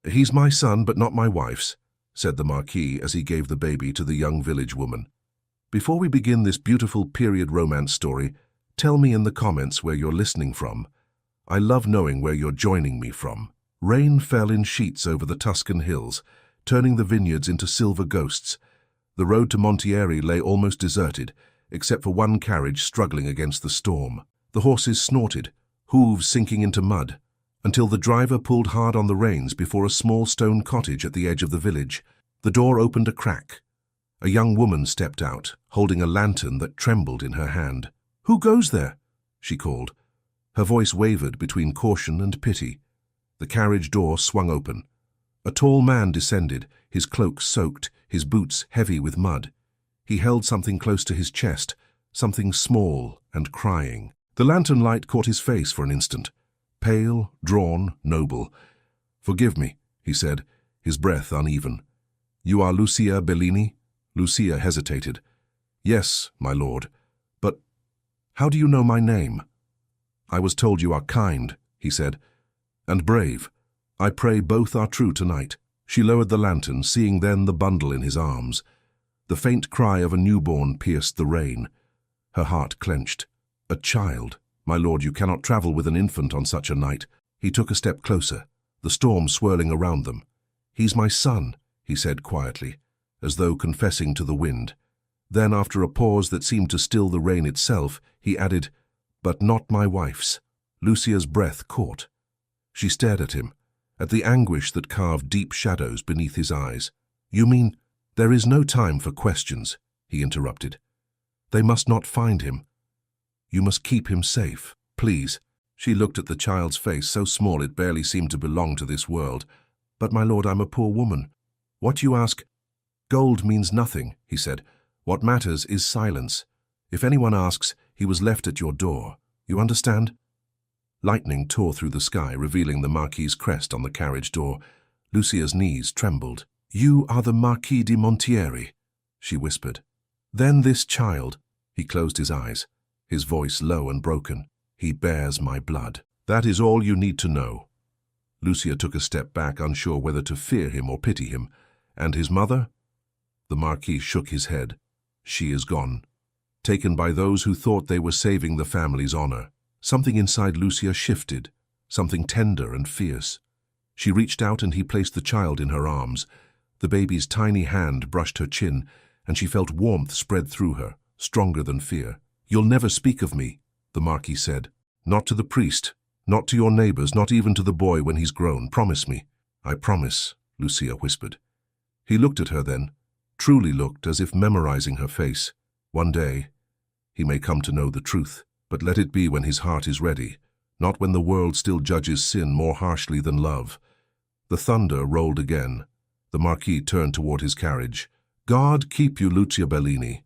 "He's my son, but not my wife's," said the Marquis as he gave the baby to the young village woman. "Before we begin this beautiful period romance story, tell me in the comments where you're listening from. I love knowing where you're joining me from." Rain fell in sheets over the Tuscan hills, turning the vineyards into silver ghosts. The road to Montieri lay almost deserted, except for one carriage struggling against the storm. The horses snorted, hooves sinking into mud, until the driver pulled hard on the reins before a small stone cottage at the edge of the village. The door opened a crack. A young woman stepped out, holding a lantern that trembled in her hand. "Who goes there?" she called. Her voice wavered between caution and pity. The carriage door swung open. A tall man descended, his cloak soaked, his boots heavy with mud. He held something close to his chest, something small and crying. The lantern light caught his face for an instant. Pale, drawn, noble. "Forgive me," he said, his breath uneven. "You are Lucia Bellini?" Lucia hesitated. "Yes, my lord. But how do you know my name?" "I was told you are kind," he said, "and brave. I pray both are true tonight." She lowered the lantern, seeing then the bundle in his arms. The faint cry of a newborn pierced the rain. Her heart clenched. "A child. My lord, you cannot travel with an infant on such a night." He took a step closer, the storm swirling around them. "He's my son," he said quietly, as though confessing to the wind. Then, after a pause that seemed to still the rain itself, he added, "But not my wife's." Lucia's breath caught. She stared at him, at the anguish that carved deep shadows beneath his eyes. "You mean there is no time for questions," he interrupted. "They must not find him. You must keep him safe, please." She looked at the child's face, so small it barely seemed to belong to this world. "But my lord, I'm a poor woman. What you ask—" "Gold means nothing," he said. "What matters is silence. If anyone asks, he was left at your door. You understand?" Lightning tore through the sky, revealing the Marquis's crest on the carriage door. Lucia's knees trembled. "You are the Marquis di Montieri," she whispered. "Then this child—" He closed his eyes, his voice low and broken. "He bears my blood. That is all you need to know." Lucia took a step back, unsure whether to fear him or pity him. "And his mother?" The Marquis shook his head. "She is gone, taken by those who thought they were saving the family's honor." Something inside Lucia shifted, something tender and fierce. She reached out and he placed the child in her arms. The baby's tiny hand brushed her chin, and she felt warmth spread through her, stronger than fear. "You'll never speak of me," the Marquis said. "Not to the priest, not to your neighbors, not even to the boy when he's grown. Promise me." "I promise," Lucia whispered. He looked at her then, truly looked, as if memorizing her face. "One day, he may come to know the truth. But let it be when his heart is ready, not when the world still judges sin more harshly than love." The thunder rolled again. The Marquis turned toward his carriage. "God keep you, Lucia Bellini."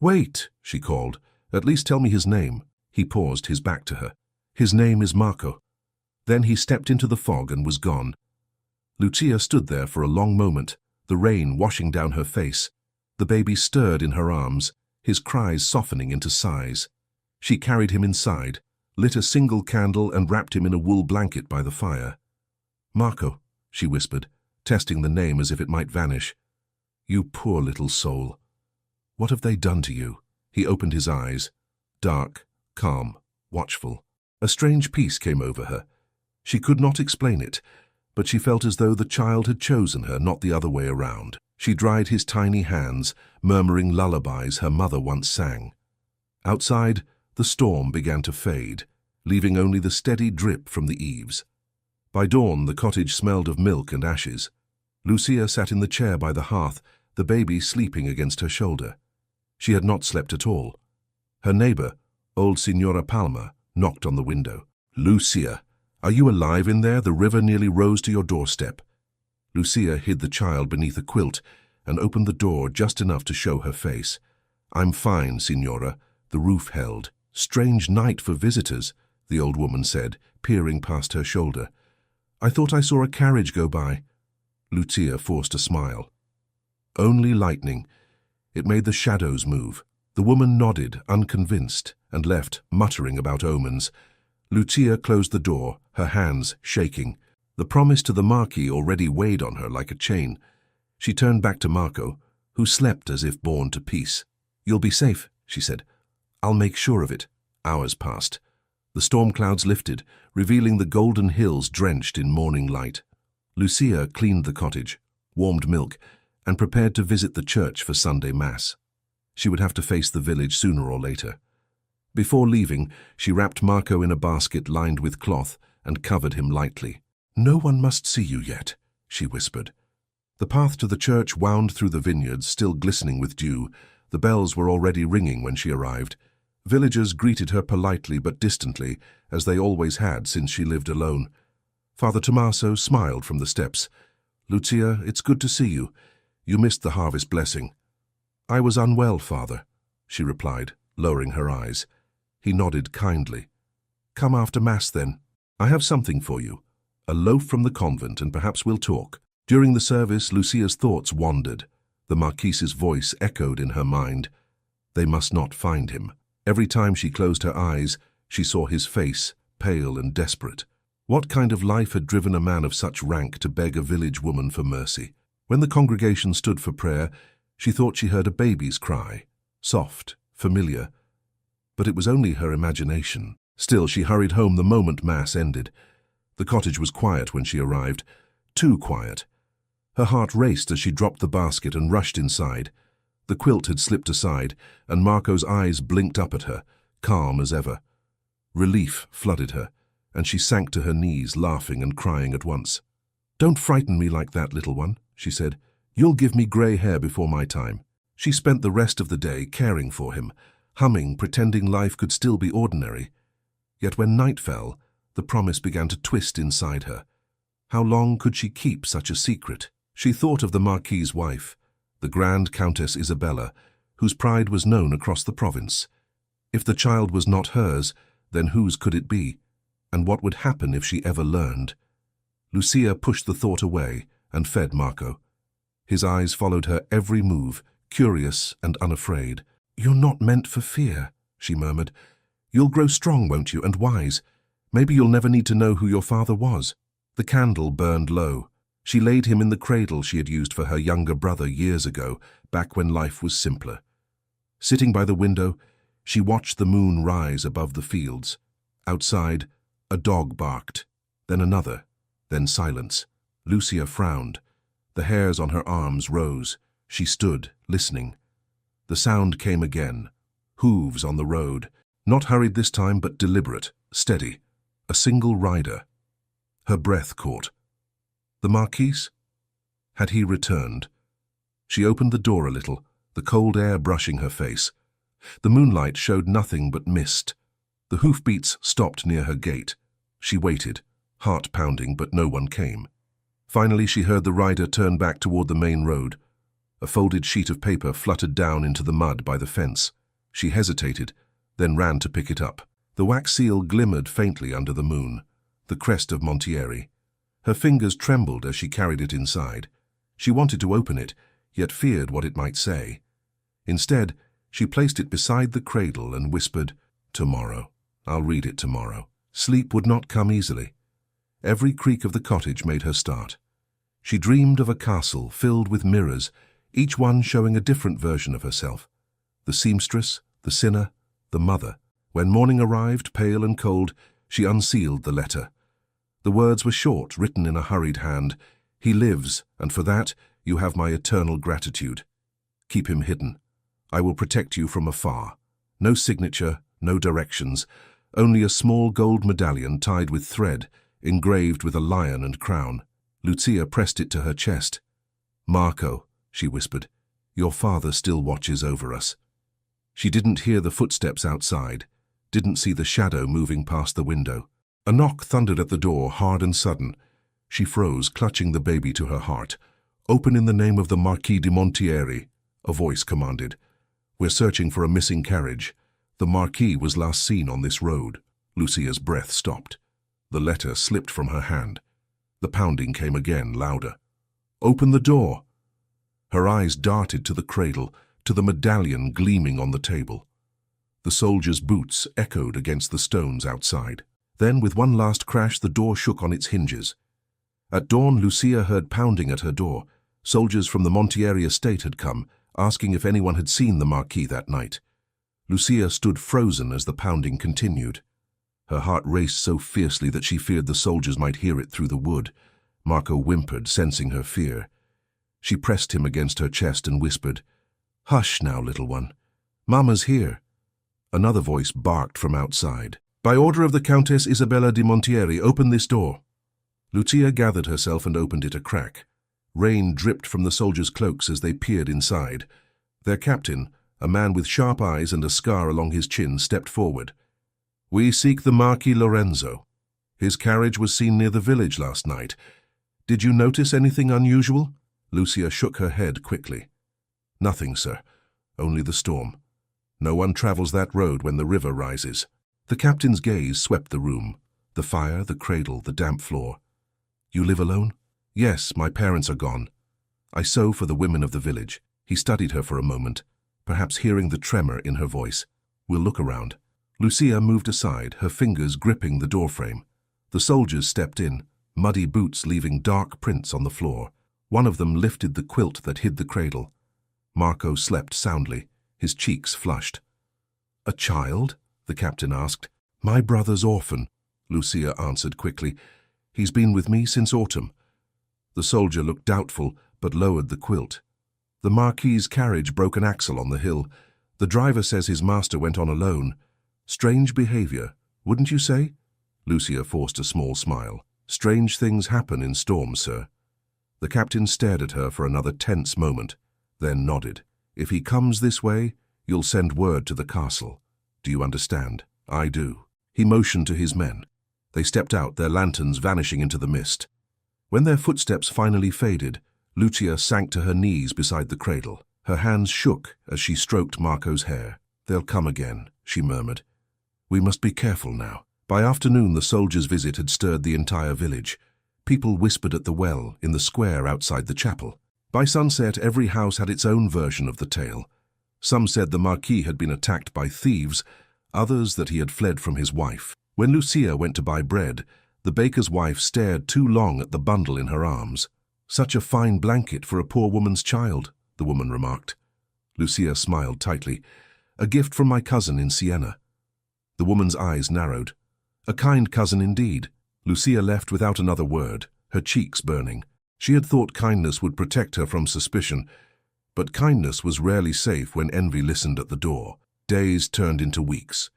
"Wait," she called. "At least tell me his name." He paused, his back to her. "His name is Marco." Then he stepped into the fog and was gone. Lucia stood there for a long moment, the rain washing down her face. The baby stirred in her arms, his cries softening into sighs. She carried him inside, lit a single candle and wrapped him in a wool blanket by the fire. "Marco," she whispered, testing the name as if it might vanish. "You poor little soul. What have they done to you?" He opened his eyes, dark, calm, watchful. A strange peace came over her. She could not explain it, but she felt as though the child had chosen her, not the other way around. She dried his tiny hands, murmuring lullabies her mother once sang. Outside, the storm began to fade, leaving only the steady drip from the eaves. By dawn, the cottage smelled of milk and ashes. Lucia sat in the chair by the hearth, the baby sleeping against her shoulder. She had not slept at all. Her neighbor, old Signora Palma, knocked on the window. "Lucia, are you alive in there? The river nearly rose to your doorstep." Lucia hid the child beneath a quilt and opened the door just enough to show her face. "I'm fine, Signora," the roof held. "Strange night for visitors," the old woman said, peering past her shoulder. "I thought I saw a carriage go by." Lucia forced a smile. "Only lightning. It made the shadows move." The woman nodded, unconvinced, and left, muttering about omens. Lucia closed the door, her hands shaking. The promise to the Marquis already weighed on her like a chain. She turned back to Marco, who slept as if born to peace. "You'll be safe," she said. "I'll make sure of it." Hours passed. The storm clouds lifted, revealing the golden hills drenched in morning light. Lucia cleaned the cottage, warmed milk, and prepared to visit the church for Sunday Mass. She would have to face the village sooner or later. Before leaving, she wrapped Marco in a basket lined with cloth and covered him lightly. "No one must see you yet," she whispered. The path to the church wound through the vineyards, still glistening with dew. The bells were already ringing when she arrived. Villagers greeted her politely but distantly, as they always had since she lived alone. Father Tommaso smiled from the steps. "Lucia, it's good to see you. You missed the harvest blessing." "I was unwell, Father," she replied, lowering her eyes. He nodded kindly. "Come after Mass, then. I have something for you. A loaf from the convent, and perhaps we'll talk." During the service, Lucia's thoughts wandered. The Marquis's voice echoed in her mind. They must not find him. Every time she closed her eyes, she saw his face, pale and desperate. What kind of life had driven a man of such rank to beg a village woman for mercy? When the congregation stood for prayer, she thought she heard a baby's cry, soft, familiar. But it was only her imagination. Still, she hurried home the moment Mass ended. The cottage was quiet when she arrived, too quiet. Her heart raced as she dropped the basket and rushed inside. The quilt had slipped aside, and Marco's eyes blinked up at her, calm as ever. Relief flooded her, and she sank to her knees, laughing and crying at once. "Don't frighten me like that, little one," she said. "You'll give me grey hair before my time." She spent the rest of the day caring for him, humming, pretending life could still be ordinary. Yet when night fell, the promise began to twist inside her. How long could she keep such a secret? She thought of the Marquis's wife, the Grand Countess Isabella, whose pride was known across the province. If the child was not hers, then whose could it be? And what would happen if she ever learned? Lucia pushed the thought away and fed Marco. His eyes followed her every move, curious and unafraid. "You're not meant for fear," she murmured. "You'll grow strong, won't you, and wise. Maybe you'll never need to know who your father was." The candle burned low. She laid him in the cradle she had used for her younger brother years ago, back when life was simpler. Sitting by the window, she watched the moon rise above the fields. Outside, a dog barked, then another, then silence. Lucia frowned. The hairs on her arms rose. She stood, listening. The sound came again. Hooves on the road. Not hurried this time, but deliberate, steady. A single rider. Her breath caught. The Marquis? Had he returned? She opened the door a little, the cold air brushing her face. The moonlight showed nothing but mist. The hoofbeats stopped near her gate. She waited, heart pounding, but no one came. Finally, she heard the rider turn back toward the main road. A folded sheet of paper fluttered down into the mud by the fence. She hesitated, then ran to pick it up. The wax seal glimmered faintly under the moon, the crest of Montieri. Her fingers trembled as she carried it inside. She wanted to open it, yet feared what it might say. Instead, she placed it beside the cradle and whispered, "Tomorrow. I'll read it tomorrow." Sleep would not come easily. Every creak of the cottage made her start. She dreamed of a castle filled with mirrors, each one showing a different version of herself. The seamstress, the sinner, the mother. When morning arrived, pale and cold, she unsealed the letter. The words were short, written in a hurried hand. "He lives, and for that you have my eternal gratitude. Keep him hidden. I will protect you from afar. No signature, no directions, only a small gold medallion tied with thread, engraved with a lion and crown." Lucia pressed it to her chest. "Marco," she whispered, "your father still watches over us." She didn't hear the footsteps outside, didn't see the shadow moving past the window. A knock thundered at the door, hard and sudden. She froze, clutching the baby to her heart. "Open in the name of the Marquis de Montieri," a voice commanded. "We're searching for a missing carriage. The Marquis was last seen on this road." Lucia's breath stopped. The letter slipped from her hand. The pounding came again, louder. "Open the door!" Her eyes darted to the cradle, to the medallion gleaming on the table. The soldier's boots echoed against the stones outside. Then, with one last crash, the door shook on its hinges. At dawn, Lucia heard pounding at her door. Soldiers from the Montieri estate had come, asking if anyone had seen the Marquis that night. Lucia stood frozen as the pounding continued. Her heart raced so fiercely that she feared the soldiers might hear it through the wood. Marco whimpered, sensing her fear. She pressed him against her chest and whispered, "Hush now, little one. Mama's here." Another voice barked from outside. "By order of the Countess Isabella di Montieri, open this door." Lucia gathered herself and opened it a crack. Rain dripped from the soldiers' cloaks as they peered inside. Their captain, a man with sharp eyes and a scar along his chin, stepped forward. "We seek the Marquis Lorenzo. His carriage was seen near the village last night. Did you notice anything unusual?" Lucia shook her head quickly. "Nothing, sir. Only the storm. No one travels that road when the river rises." The captain's gaze swept the room. The fire, the cradle, the damp floor. "You live alone?" "Yes, my parents are gone. I sew for the women of the village." He studied her for a moment, perhaps hearing the tremor in her voice. "We'll look around." Lucia moved aside, her fingers gripping the doorframe. The soldiers stepped in, muddy boots leaving dark prints on the floor. One of them lifted the quilt that hid the cradle. Marco slept soundly, his cheeks flushed. "A child?" the captain asked. "My brother's orphan," Lucia answered quickly. "He's been with me since autumn." The soldier looked doubtful, but lowered the quilt. "The Marquis's carriage broke an axle on the hill. The driver says his master went on alone. Strange behavior, wouldn't you say?" Lucia forced a small smile. "Strange things happen in storms, sir." The captain stared at her for another tense moment, then nodded. "If he comes this way, you'll send word to the castle. Do you understand?" "I do." He motioned to his men. They stepped out, their lanterns vanishing into the mist. When their footsteps finally faded, Lucia sank to her knees beside the cradle. Her hands shook as she stroked Marco's hair. "They'll come again," she murmured. "We must be careful now." By afternoon, the soldiers' visit had stirred the entire village. People whispered at the well, in the square outside the chapel. By sunset, every house had its own version of the tale. Some said the Marquis had been attacked by thieves, others that he had fled from his wife. When Lucia went to buy bread, the baker's wife stared too long at the bundle in her arms. "Such a fine blanket for a poor woman's child," the woman remarked. Lucia smiled tightly. "A gift from my cousin in Siena." The woman's eyes narrowed. "A kind cousin indeed." Lucia left without another word, her cheeks burning. She had thought kindness would protect her from suspicion, but kindness was rarely safe when envy listened at the door. Days turned into weeks.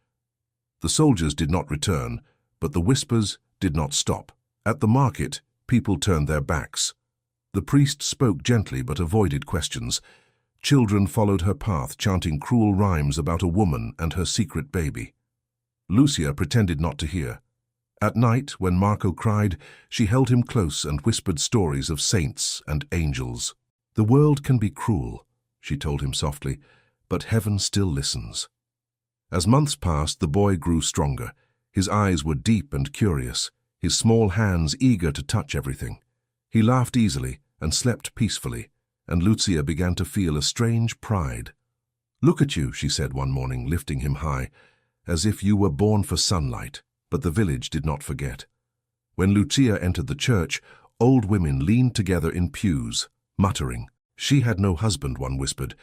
The soldiers did not return, but the whispers did not stop. At the market, people turned their backs. The priest spoke gently but avoided questions. Children followed her path, chanting cruel rhymes about a woman and her secret baby. Lucia pretended not to hear. At night, when Marco cried, she held him close and whispered stories of saints and angels. "The world can be cruel," she told him softly, "but heaven still listens." As months passed, the boy grew stronger. His eyes were deep and curious, his small hands eager to touch everything. He laughed easily and slept peacefully, and Lucia began to feel a strange pride. "Look at you," she said one morning, lifting him high, "as if you were born for sunlight." But the village did not forget. When Lucia entered the church, old women leaned together in pews, muttering. "She had no husband," one whispered.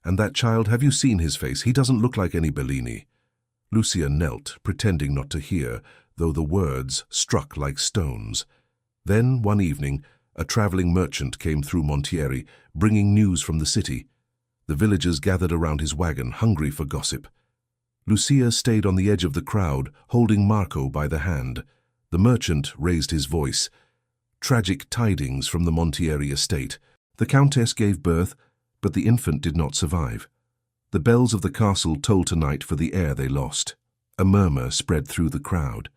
"And that child, have you seen his face? He doesn't look like any Bellini." Lucia knelt, pretending not to hear, though the words struck like stones. Then, one evening, a traveling merchant came through Montieri, bringing news from the city. The villagers gathered around his wagon, hungry for gossip. Lucia stayed on the edge of the crowd, holding Marco by the hand. The merchant raised his voice. "Tragic tidings from the Montieri estate. The countess gave birth, but the infant did not survive. The bells of the castle tolled tonight for the heir they lost." A murmur spread through the crowd.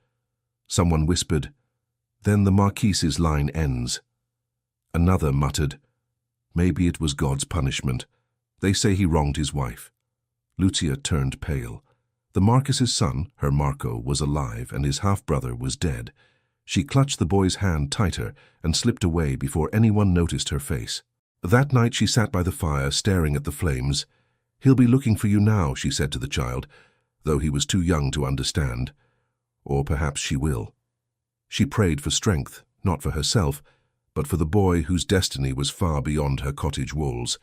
Someone whispered, "Then the Marquis's line ends." Another muttered, "Maybe it was God's punishment. They say he wronged his wife." Lucia turned pale. The Marquis's son, her Marco, was alive and his half-brother was dead. She clutched the boy's hand tighter and slipped away before anyone noticed her face. That night she sat by the fire, staring at the flames. "He'll be looking for you now," she said to the child, though he was too young to understand. Or perhaps she will. She prayed for strength, not for herself, but for the boy whose destiny was far beyond her cottage walls.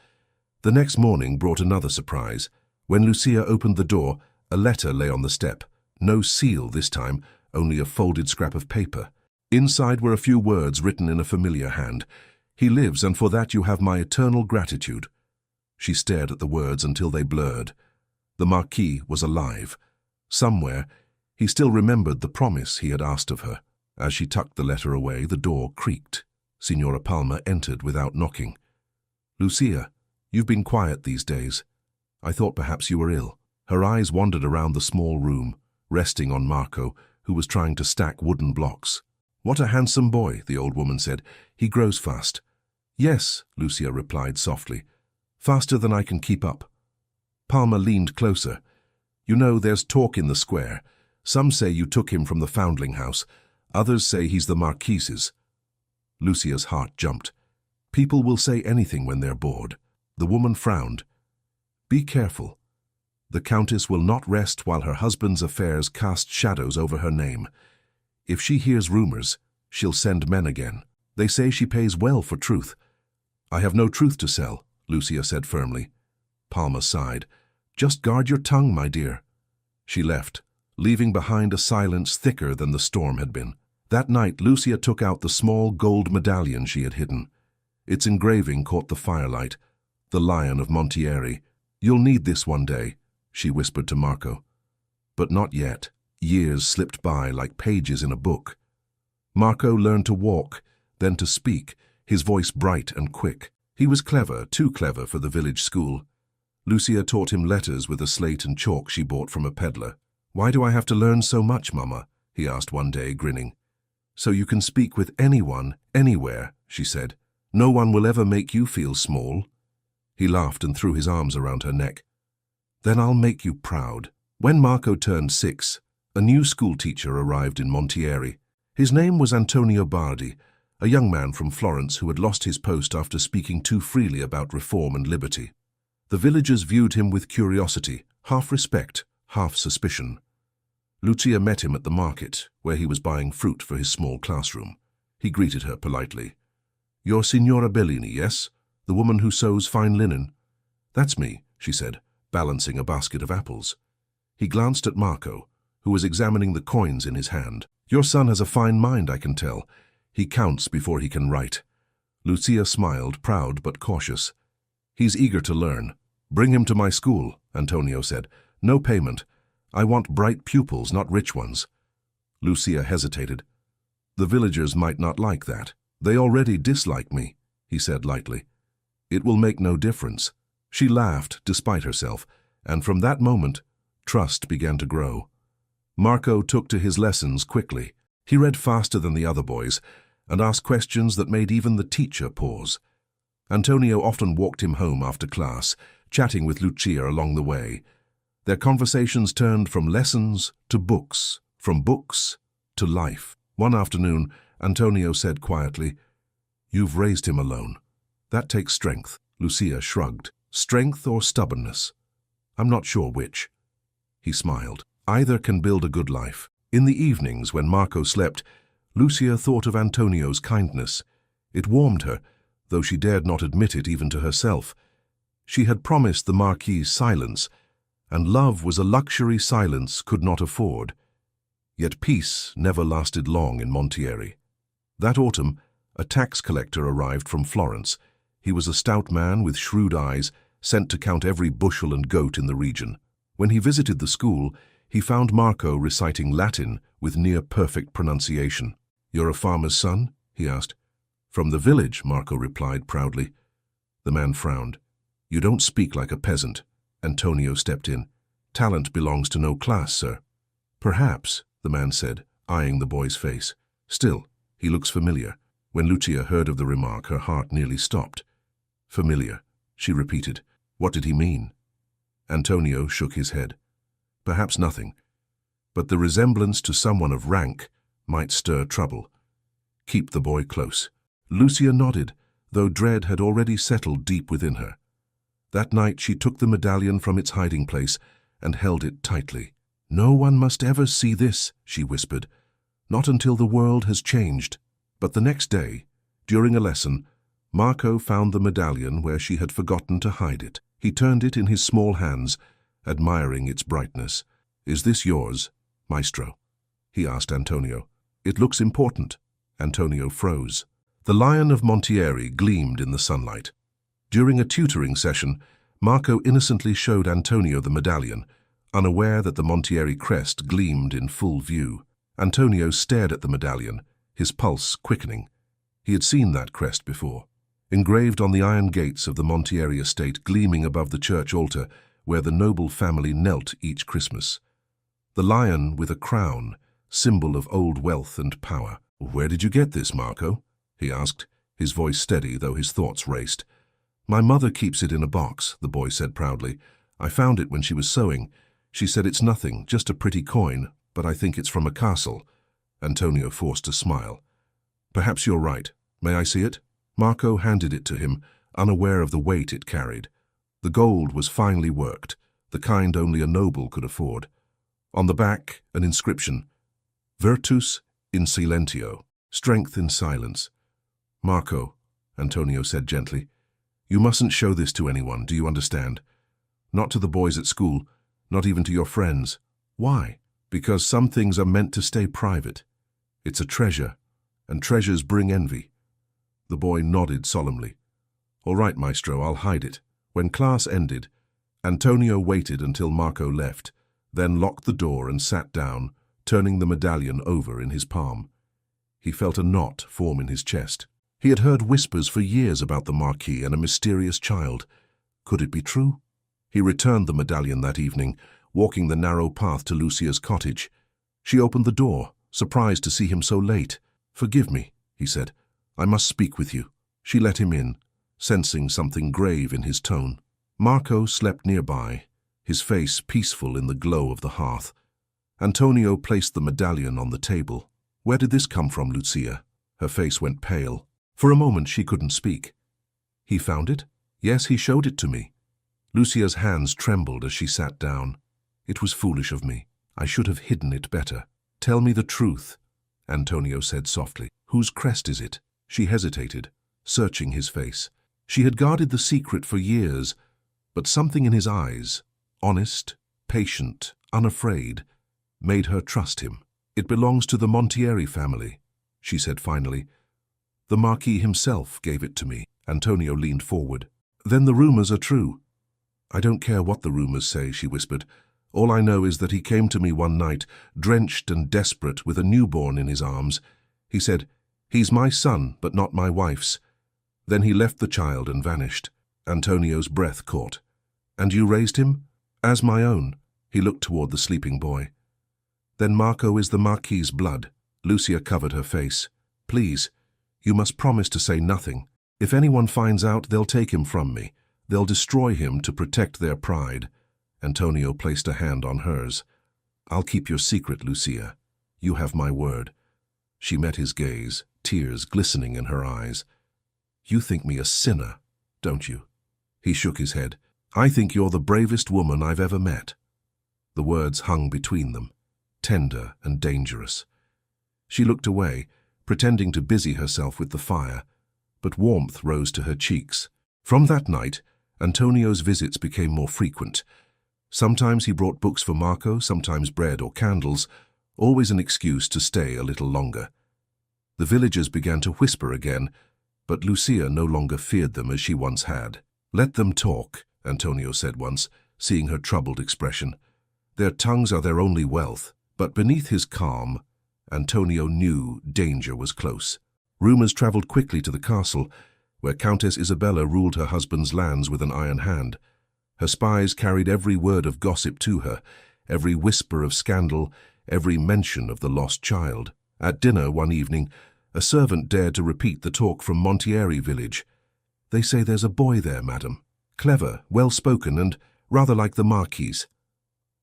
The next morning brought another surprise. When Lucia opened the door, a letter lay on the step. No seal this time, only a folded scrap of paper. Inside were a few words written in a familiar hand. "He lives, and for that you have my eternal gratitude." She stared at the words until they blurred. The Marquis was alive. Somewhere, he still remembered the promise he had asked of her. As she tucked the letter away, the door creaked. Signora Palmer entered without knocking. "Lucia, you've been quiet these days. I thought perhaps you were ill." Her eyes wandered around the small room, resting on Marco, who was trying to stack wooden blocks. "What a handsome boy," the old woman said. "He grows fast." "Yes," Lucia replied softly. "Faster than I can keep up." Palmer leaned closer. "You know, there's talk in the square. Some say you took him from the foundling house. Others say he's the Marquis's." Lucia's heart jumped. "People will say anything when they're bored." The woman frowned. "Be careful. The Countess will not rest while her husband's affairs cast shadows over her name. If she hears rumors, she'll send men again. They say she pays well for truth." "I have no truth to sell," Lucia said firmly. Palmer sighed. "Just guard your tongue, my dear." She left, leaving behind a silence thicker than the storm had been. That night, Lucia took out the small gold medallion she had hidden. Its engraving caught the firelight. The Lion of Montieri. "You'll need this one day," she whispered to Marco. But not yet. Years slipped by like pages in a book. Marco learned to walk, then to speak, his voice bright and quick. He was clever, too clever for the village school. Lucia taught him letters with a slate and chalk she bought from a peddler. "Why do I have to learn so much, Mama?" he asked one day, grinning. "So you can speak with anyone, anywhere," she said. "No one will ever make you feel small." He laughed and threw his arms around her neck. "Then I'll make you proud." When Marco turned 6, a new schoolteacher arrived in Montieri. His name was Antonio Bardi, a young man from Florence who had lost his post after speaking too freely about reform and liberty. The villagers viewed him with curiosity, half respect, half suspicion. Lucia met him at the market, where he was buying fruit for his small classroom. He greeted her politely. "You're Signora Bellini, yes? The woman who sews fine linen?" "That's me," she said, balancing a basket of apples. He glanced at Marco, who was examining the coins in his hand. "Your son has a fine mind, I can tell. He counts before he can write." Lucia smiled, proud but cautious. "He's eager to learn. Bring him to my school," Antonio said. "No payment. I want bright pupils, not rich ones." Lucia hesitated. "The villagers might not like that. They already dislike me," he said lightly. "It will make no difference." She laughed, despite herself, and from that moment, trust began to grow. Marco took to his lessons quickly. He read faster than the other boys and asked questions that made even the teacher pause. Antonio often walked him home after class, chatting with Lucia along the way. Their conversations turned from lessons to books, from books to life. One afternoon, Antonio said quietly, "You've raised him alone. That takes strength." Lucia shrugged. "Strength or stubbornness? I'm not sure which." He smiled. "Either can build a good life." In the evenings, when Marco slept, Lucia thought of Antonio's kindness. It warmed her, though she dared not admit it even to herself. She had promised the Marquis silence, and love was a luxury silence could not afford. Yet peace never lasted long in Montieri. That autumn, a tax collector arrived from Florence. He was a stout man with shrewd eyes, sent to count every bushel and goat in the region. When he visited the school, he found Marco reciting Latin with near-perfect pronunciation. "You're a farmer's son?" he asked. "From the village," Marco replied proudly. The man frowned. "You don't speak like a peasant." Antonio stepped in. "Talent belongs to no class, sir." "Perhaps," the man said, eyeing the boy's face. "Still, he looks familiar." When Lucia heard of the remark, her heart nearly stopped. "Familiar," she repeated. What did he mean? Antonio shook his head. "Perhaps nothing, but the resemblance to someone of rank might stir trouble. Keep the boy close." Lucia nodded, though dread had already settled deep within her. That night she took the medallion from its hiding place and held it tightly. "No one must ever see this," she whispered. "Not until the world has changed." But the next day, During a lesson, Marco found the medallion where she had forgotten to hide it. He turned it in his small hands, admiring its brightness. "Is this yours, Maestro?" he asked Antonio. "It looks important." Antonio froze. The Lion of Montieri gleamed in the sunlight. During a tutoring session, Marco innocently showed Antonio the medallion, unaware that the Montieri crest gleamed in full view. Antonio stared at the medallion, his pulse quickening. He had seen that crest before, engraved on the iron gates of the Montieri estate, gleaming above the church altar where the noble family knelt each Christmas. The lion with a crown, symbol of old wealth and power. "Where did you get this, Marco?" he asked, his voice steady though his thoughts raced. "My mother keeps it in a box," the boy said proudly. "I found it when she was sewing. She said it's nothing, just a pretty coin, but I think it's from a castle." Antonio forced a smile. "Perhaps you're right. May I see it?" Marco handed it to him, unaware of the weight it carried. The gold was finely worked, the kind only a noble could afford. On the back, an inscription: "Virtus in silentio," strength in silence. "Marco," Antonio said gently, "you mustn't show this to anyone, do you understand? Not to the boys at school, not even to your friends." "Why?" "Because some things are meant to stay private. It's a treasure, and treasures bring envy." The boy nodded solemnly. "All right, Maestro, I'll hide it." When class ended, Antonio waited until Marco left, then locked the door and sat down, turning the medallion over in his palm. He felt a knot form in his chest. He had heard whispers for years about the Marquis and a mysterious child. Could it be true? He returned the medallion that evening, walking the narrow path to Lucia's cottage. She opened the door, surprised to see him so late. "Forgive me," he said. "I must speak with you." She let him in, sensing something grave in his tone. Marco slept nearby, his face peaceful in the glow of the hearth. Antonio placed the medallion on the table. "Where did this come from, Lucia?" Her face went pale. For a moment she couldn't speak. "He found it?" "Yes, he showed it to me." Lucia's hands trembled as she sat down. "It was foolish of me. I should have hidden it better." "Tell me the truth," Antonio said softly. "Whose crest is it?" She hesitated, searching his face. She had guarded the secret for years, but something in his eyes, honest, patient, unafraid, made her trust him. "It belongs to the Montieri family," she said finally. "The Marquis himself gave it to me." Antonio leaned forward. "Then the rumors are true." "I don't care what the rumors say," she whispered. "All I know is that he came to me one night, drenched and desperate, with a newborn in his arms. He said, 'He's my son, but not my wife's.' Then he left the child and vanished." Antonio's breath caught. "And you raised him?" "As my own." He looked toward the sleeping boy. "Then Marco is the Marquis's blood." Lucia covered her face. "Please, you must promise to say nothing. If anyone finds out, they'll take him from me. They'll destroy him to protect their pride." Antonio placed a hand on hers. "I'll keep your secret, Lucia. You have my word." She met his gaze, tears glistening in her eyes. "You think me a sinner, don't you?" He shook his head. "I think you're the bravest woman I've ever met." The words hung between them, tender and dangerous. She looked away, pretending to busy herself with the fire, but warmth rose to her cheeks. From that night, Antonio's visits became more frequent. Sometimes he brought books for Marco, sometimes bread or candles, always an excuse to stay a little longer. The villagers began to whisper again, but Lucia no longer feared them as she once had. "Let them talk," Antonio said once, seeing her troubled expression. "Their tongues are their only wealth." But beneath his calm, Antonio knew danger was close. Rumors traveled quickly to the castle, where Countess Isabella ruled her husband's lands with an iron hand. Her spies carried every word of gossip to her, every whisper of scandal, every mention of the lost child. At dinner one evening, a servant dared to repeat the talk from Montieri village. "They say there's a boy there, madam. Clever, well-spoken, and rather like the Marquis."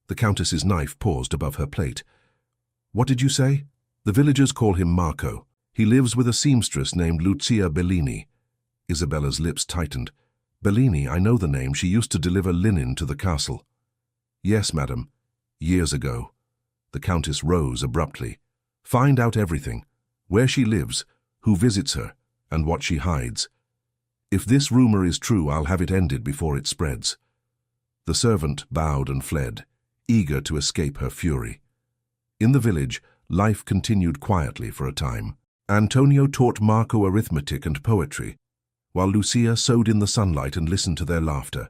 The Countess's knife paused above her plate. "What did you say?" "The villagers call him Marco. He lives with a seamstress named Lucia Bellini." Isabella's lips tightened. "Bellini, I know the name. She used to deliver linen to the castle." "Yes, madam. Years ago." The Countess rose abruptly. "Find out everything. Where she lives, who visits her, and what she hides. If this rumor is true, I'll have it ended before it spreads." The servant bowed and fled, eager to escape her fury. In the village, life continued quietly for a time. Antonio taught Marco arithmetic and poetry, while Lucia sewed in the sunlight and listened to their laughter.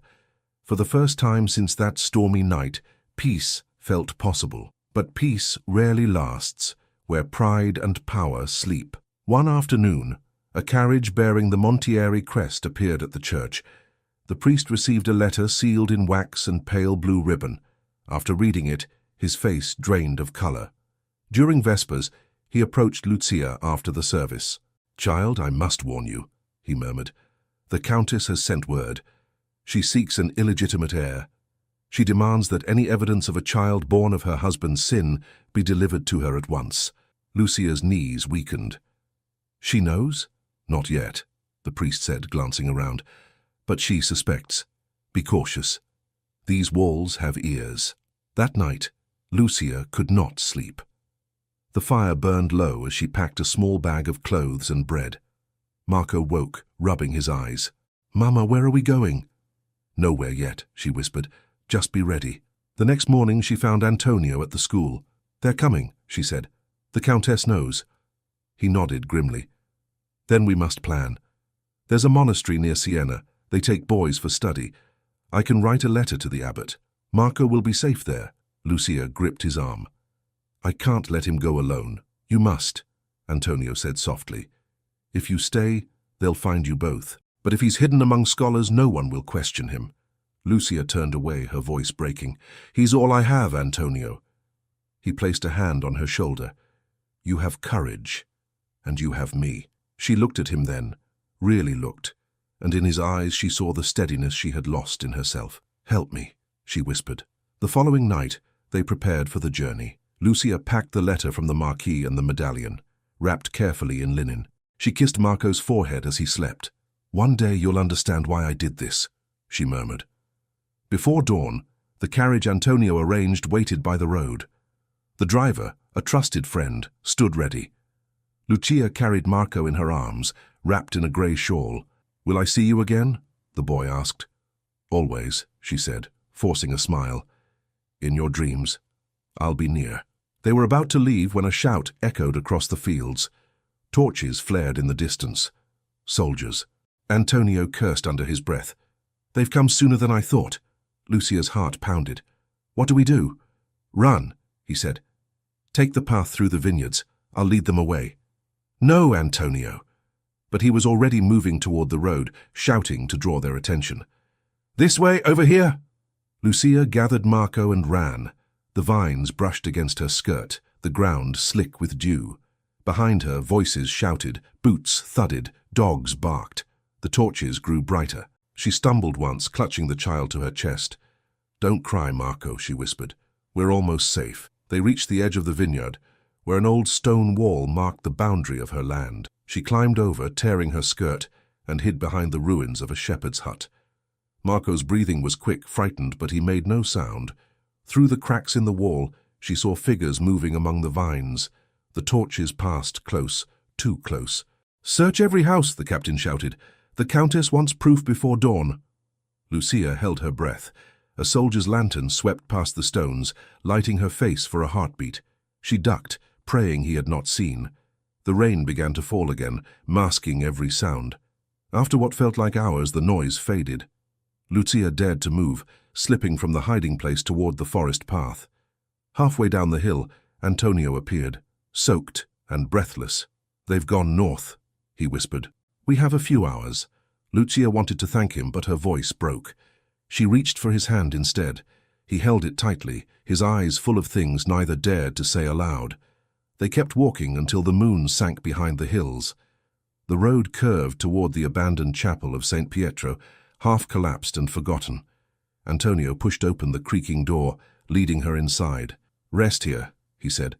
For the first time since that stormy night, peace felt possible. But peace rarely lasts where pride and power sleep. One afternoon, a carriage bearing the Montieri crest appeared at the church. The priest received a letter sealed in wax and pale blue ribbon. After reading it, his face drained of color. During Vespers, he approached Lucia after the service. "Child, I must warn you," he murmured. "The Countess has sent word. She seeks an illegitimate heir. She demands that any evidence of a child born of her husband's sin be delivered to her at once." Lucia's knees weakened. "She knows?" "Not yet," the priest said, glancing around. "But she suspects. Be cautious. These walls have ears." That night, Lucia could not sleep. The fire burned low as she packed a small bag of clothes and bread. Marco woke, rubbing his eyes. "Mama, where are we going?" "Nowhere yet," she whispered. "Just be ready." The next morning she found Antonio at the school. "They're coming," she said. "The Countess knows." He nodded grimly. "Then we must plan. There's a monastery near Siena. They take boys for study. I can write a letter to the abbot. Marco will be safe there." Lucia gripped his arm. "I can't let him go alone." "You must," Antonio said softly. "If you stay, they'll find you both. But if he's hidden among scholars, no one will question him." Lucia turned away, her voice breaking. "He's all I have, Antonio." He placed a hand on her shoulder. "You have courage, and you have me." She looked at him then, really looked, and in his eyes she saw the steadiness she had lost in herself. "Help me," she whispered. The following night, they prepared for the journey. Lucia packed the letter from the Marquis and the medallion, wrapped carefully in linen. She kissed Marco's forehead as he slept. "One day you'll understand why I did this," she murmured. Before dawn, the carriage Antonio arranged waited by the road. The driver, a trusted friend, stood ready. Lucia carried Marco in her arms, wrapped in a grey shawl. "Will I see you again?" the boy asked. "Always," she said, forcing a smile. "In your dreams, I'll be near." They were about to leave when a shout echoed across the fields. Torches flared in the distance. Soldiers. Antonio cursed under his breath. "They've come sooner than I thought." Lucia's heart pounded. "What do we do?" "Run," he said. "Take the path through the vineyards. I'll lead them away." "No, Antonio." But he was already moving toward the road, shouting to draw their attention. "This way, over here!" Lucia gathered Marco and ran. The vines brushed against her skirt, the ground slick with dew. Behind her, voices shouted, boots thudded, dogs barked. The torches grew brighter. She stumbled once, clutching the child to her chest. "Don't cry, Marco," she whispered. "We're almost safe." They reached the edge of the vineyard, where an old stone wall marked the boundary of her land. She climbed over, tearing her skirt, and hid behind the ruins of a shepherd's hut. Marco's breathing was quick, frightened, but he made no sound. Through the cracks in the wall, she saw figures moving among the vines. The torches passed close, too close. "Search every house," the captain shouted. "The Countess wants proof before dawn." Lucia held her breath. A soldier's lantern swept past the stones, lighting her face for a heartbeat. She ducked, praying he had not seen. The rain began to fall again, masking every sound. After what felt like hours, the noise faded. Lucia dared to move, slipping from the hiding place toward the forest path. Halfway down the hill, Antonio appeared, soaked and breathless. "They've gone north," he whispered. "We have a few hours." Lucia wanted to thank him, but her voice broke. She reached for his hand instead. He held it tightly, his eyes full of things neither dared to say aloud. They kept walking until the moon sank behind the hills. The road curved toward the abandoned chapel of St. Pietro, half collapsed and forgotten. Antonio pushed open the creaking door, leading her inside. "Rest here," he said.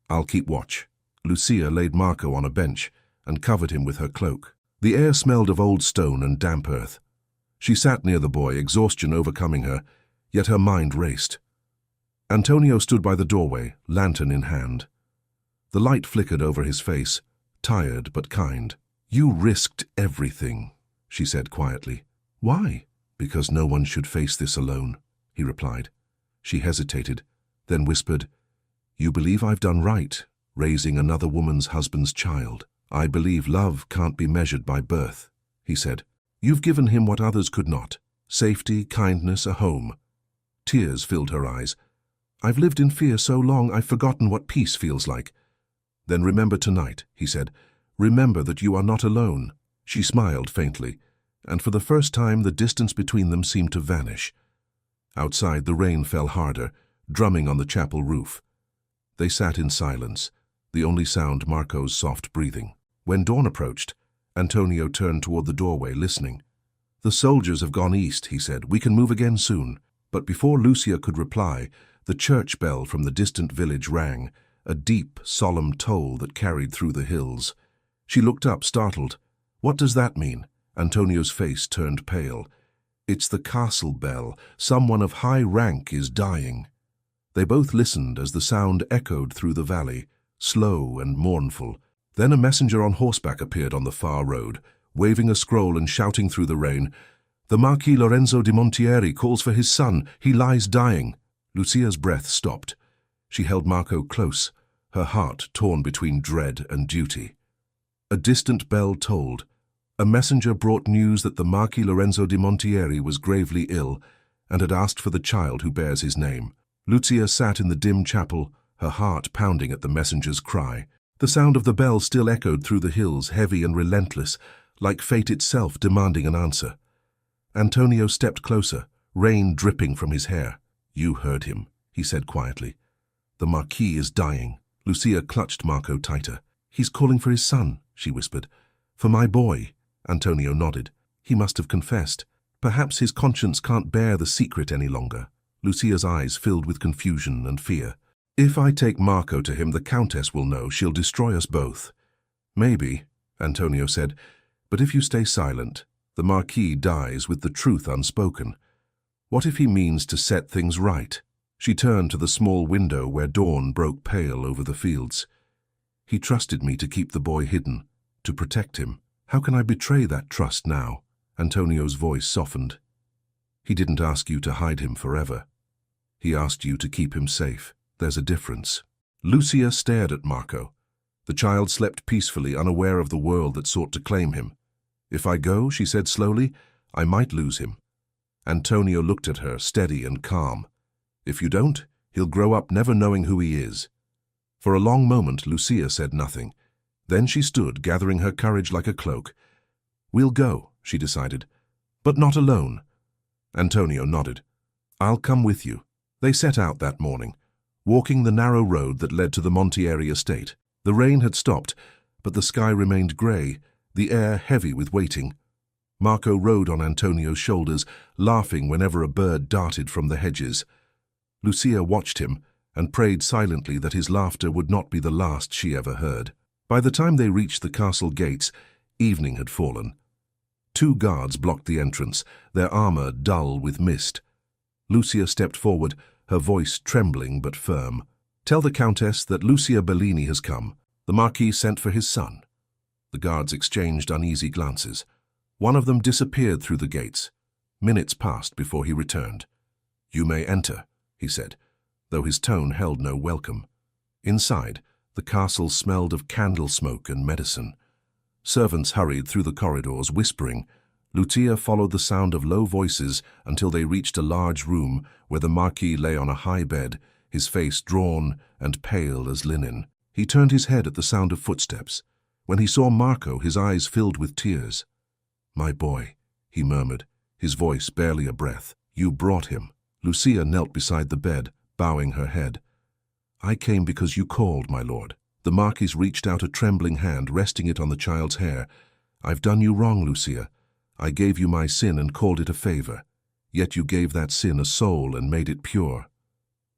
"I'll keep watch." Lucia laid Marco on a bench and covered him with her cloak. The air smelled of old stone and damp earth. She sat near the boy, exhaustion overcoming her, yet her mind raced. Antonio stood by the doorway, lantern in hand. The light flickered over his face, tired but kind. You risked everything, she said quietly. Why? Because no one should face this alone, he replied. She hesitated, then whispered, You believe I've done right, raising another woman's husband's child. I believe love can't be measured by birth, he said. You've given him what others could not. Safety, kindness, a home. Tears filled her eyes. I've lived in fear so long I've forgotten what peace feels like. Then remember tonight, he said. Remember that you are not alone. She smiled faintly, and for the first time the distance between them seemed to vanish. Outside the rain fell harder, drumming on the chapel roof. They sat in silence, the only sound Marco's soft breathing. When dawn approached, Antonio turned toward the doorway, listening. The soldiers have gone east, he said. We can move again soon. But before Lucia could reply, the church bell from the distant village rang, a deep, solemn toll that carried through the hills. She looked up, startled. What does that mean? Antonio's face turned pale. It's the castle bell. Someone of high rank is dying. They both listened as the sound echoed through the valley, slow and mournful. Then a messenger on horseback appeared on the far road, waving a scroll and shouting through the rain, The Marquis Lorenzo di Montieri calls for his son. He lies dying. Lucia's breath stopped. She held Marco close, her heart torn between dread and duty. A distant bell tolled. A messenger brought news that the Marquis Lorenzo di Montieri was gravely ill and had asked for the child who bears his name. Lucia sat in the dim chapel, her heart pounding at the messenger's cry. The sound of the bell still echoed through the hills, heavy and relentless, like fate itself demanding an answer. Antonio stepped closer, rain dripping from his hair. You heard him, he said quietly. The Marquis is dying. Lucia clutched Marco tighter. He's calling for his son, she whispered. For my boy. Antonio nodded. He must have confessed. Perhaps his conscience can't bear the secret any longer. Lucia's eyes filled with confusion and fear. If I take Marco to him, the Countess will know. She'll destroy us both. Maybe, Antonio said, but if you stay silent, the Marquis dies with the truth unspoken. What if he means to set things right? She turned to the small window where dawn broke pale over the fields. He trusted me to keep the boy hidden, to protect him. How can I betray that trust now? Antonio's voice softened. He didn't ask you to hide him forever. He asked you to keep him safe. There's a difference. Lucia stared at Marco. The child slept peacefully, unaware of the world that sought to claim him. If I go, she said slowly, I might lose him. Antonio looked at her, steady and calm. If you don't, he'll grow up never knowing who he is. For a long moment, Lucia said nothing. Then she stood, gathering her courage like a cloak. We'll go, she decided, but not alone. Antonio nodded. I'll come with you. They set out that morning, walking the narrow road that led to the Montieri estate. The rain had stopped, but the sky remained grey, the air heavy with waiting. Marco rode on Antonio's shoulders, laughing whenever a bird darted from the hedges. Lucia watched him and prayed silently that his laughter would not be the last she ever heard. By the time they reached the castle gates, evening had fallen. 2 guards blocked the entrance, their armor dull with mist. Lucia stepped forward, her voice trembling but firm. Tell the Countess that Lucia Bellini has come. The Marquis sent for his son. The guards exchanged uneasy glances. One of them disappeared through the gates. Minutes passed before he returned. You may enter, he said, though his tone held no welcome. Inside, the castle smelled of candle smoke and medicine. Servants hurried through the corridors, whispering. Lucia followed the sound of low voices until they reached a large room where the Marquis lay on a high bed, his face drawn and pale as linen. He turned his head at the sound of footsteps. When he saw Marco, his eyes filled with tears. My boy, he murmured, his voice barely a breath. You brought him. Lucia knelt beside the bed, bowing her head. I came because you called, my lord. The Marquis reached out a trembling hand, resting it on the child's hair. I've done you wrong, Lucia. I gave you my sin and called it a favor. Yet you gave that sin a soul and made it pure.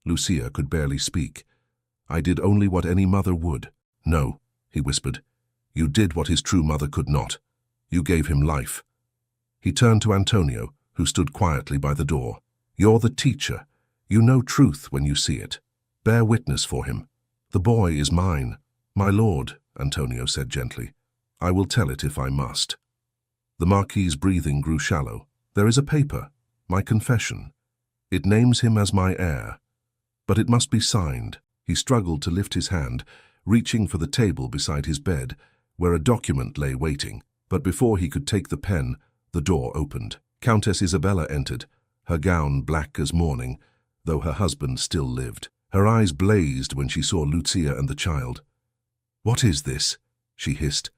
Lucia could barely speak. I did only what any mother would. No, he whispered. You did what his true mother could not. You gave him life. He turned to Antonio, who stood quietly by the door. You're the teacher. You know truth when you see it. Bear witness for him. The boy is mine. My lord, Antonio said gently. I will tell it if I must. The Marquis's breathing grew shallow. There is a paper, my confession. It names him as my heir. But it must be signed. He struggled to lift his hand, reaching for the table beside his bed, where a document lay waiting. But before he could take the pen, the door opened. Countess Isabella entered, her gown black as mourning, though her husband still lived. Her eyes blazed when she saw Lucia and the child. "What is this?" she hissed.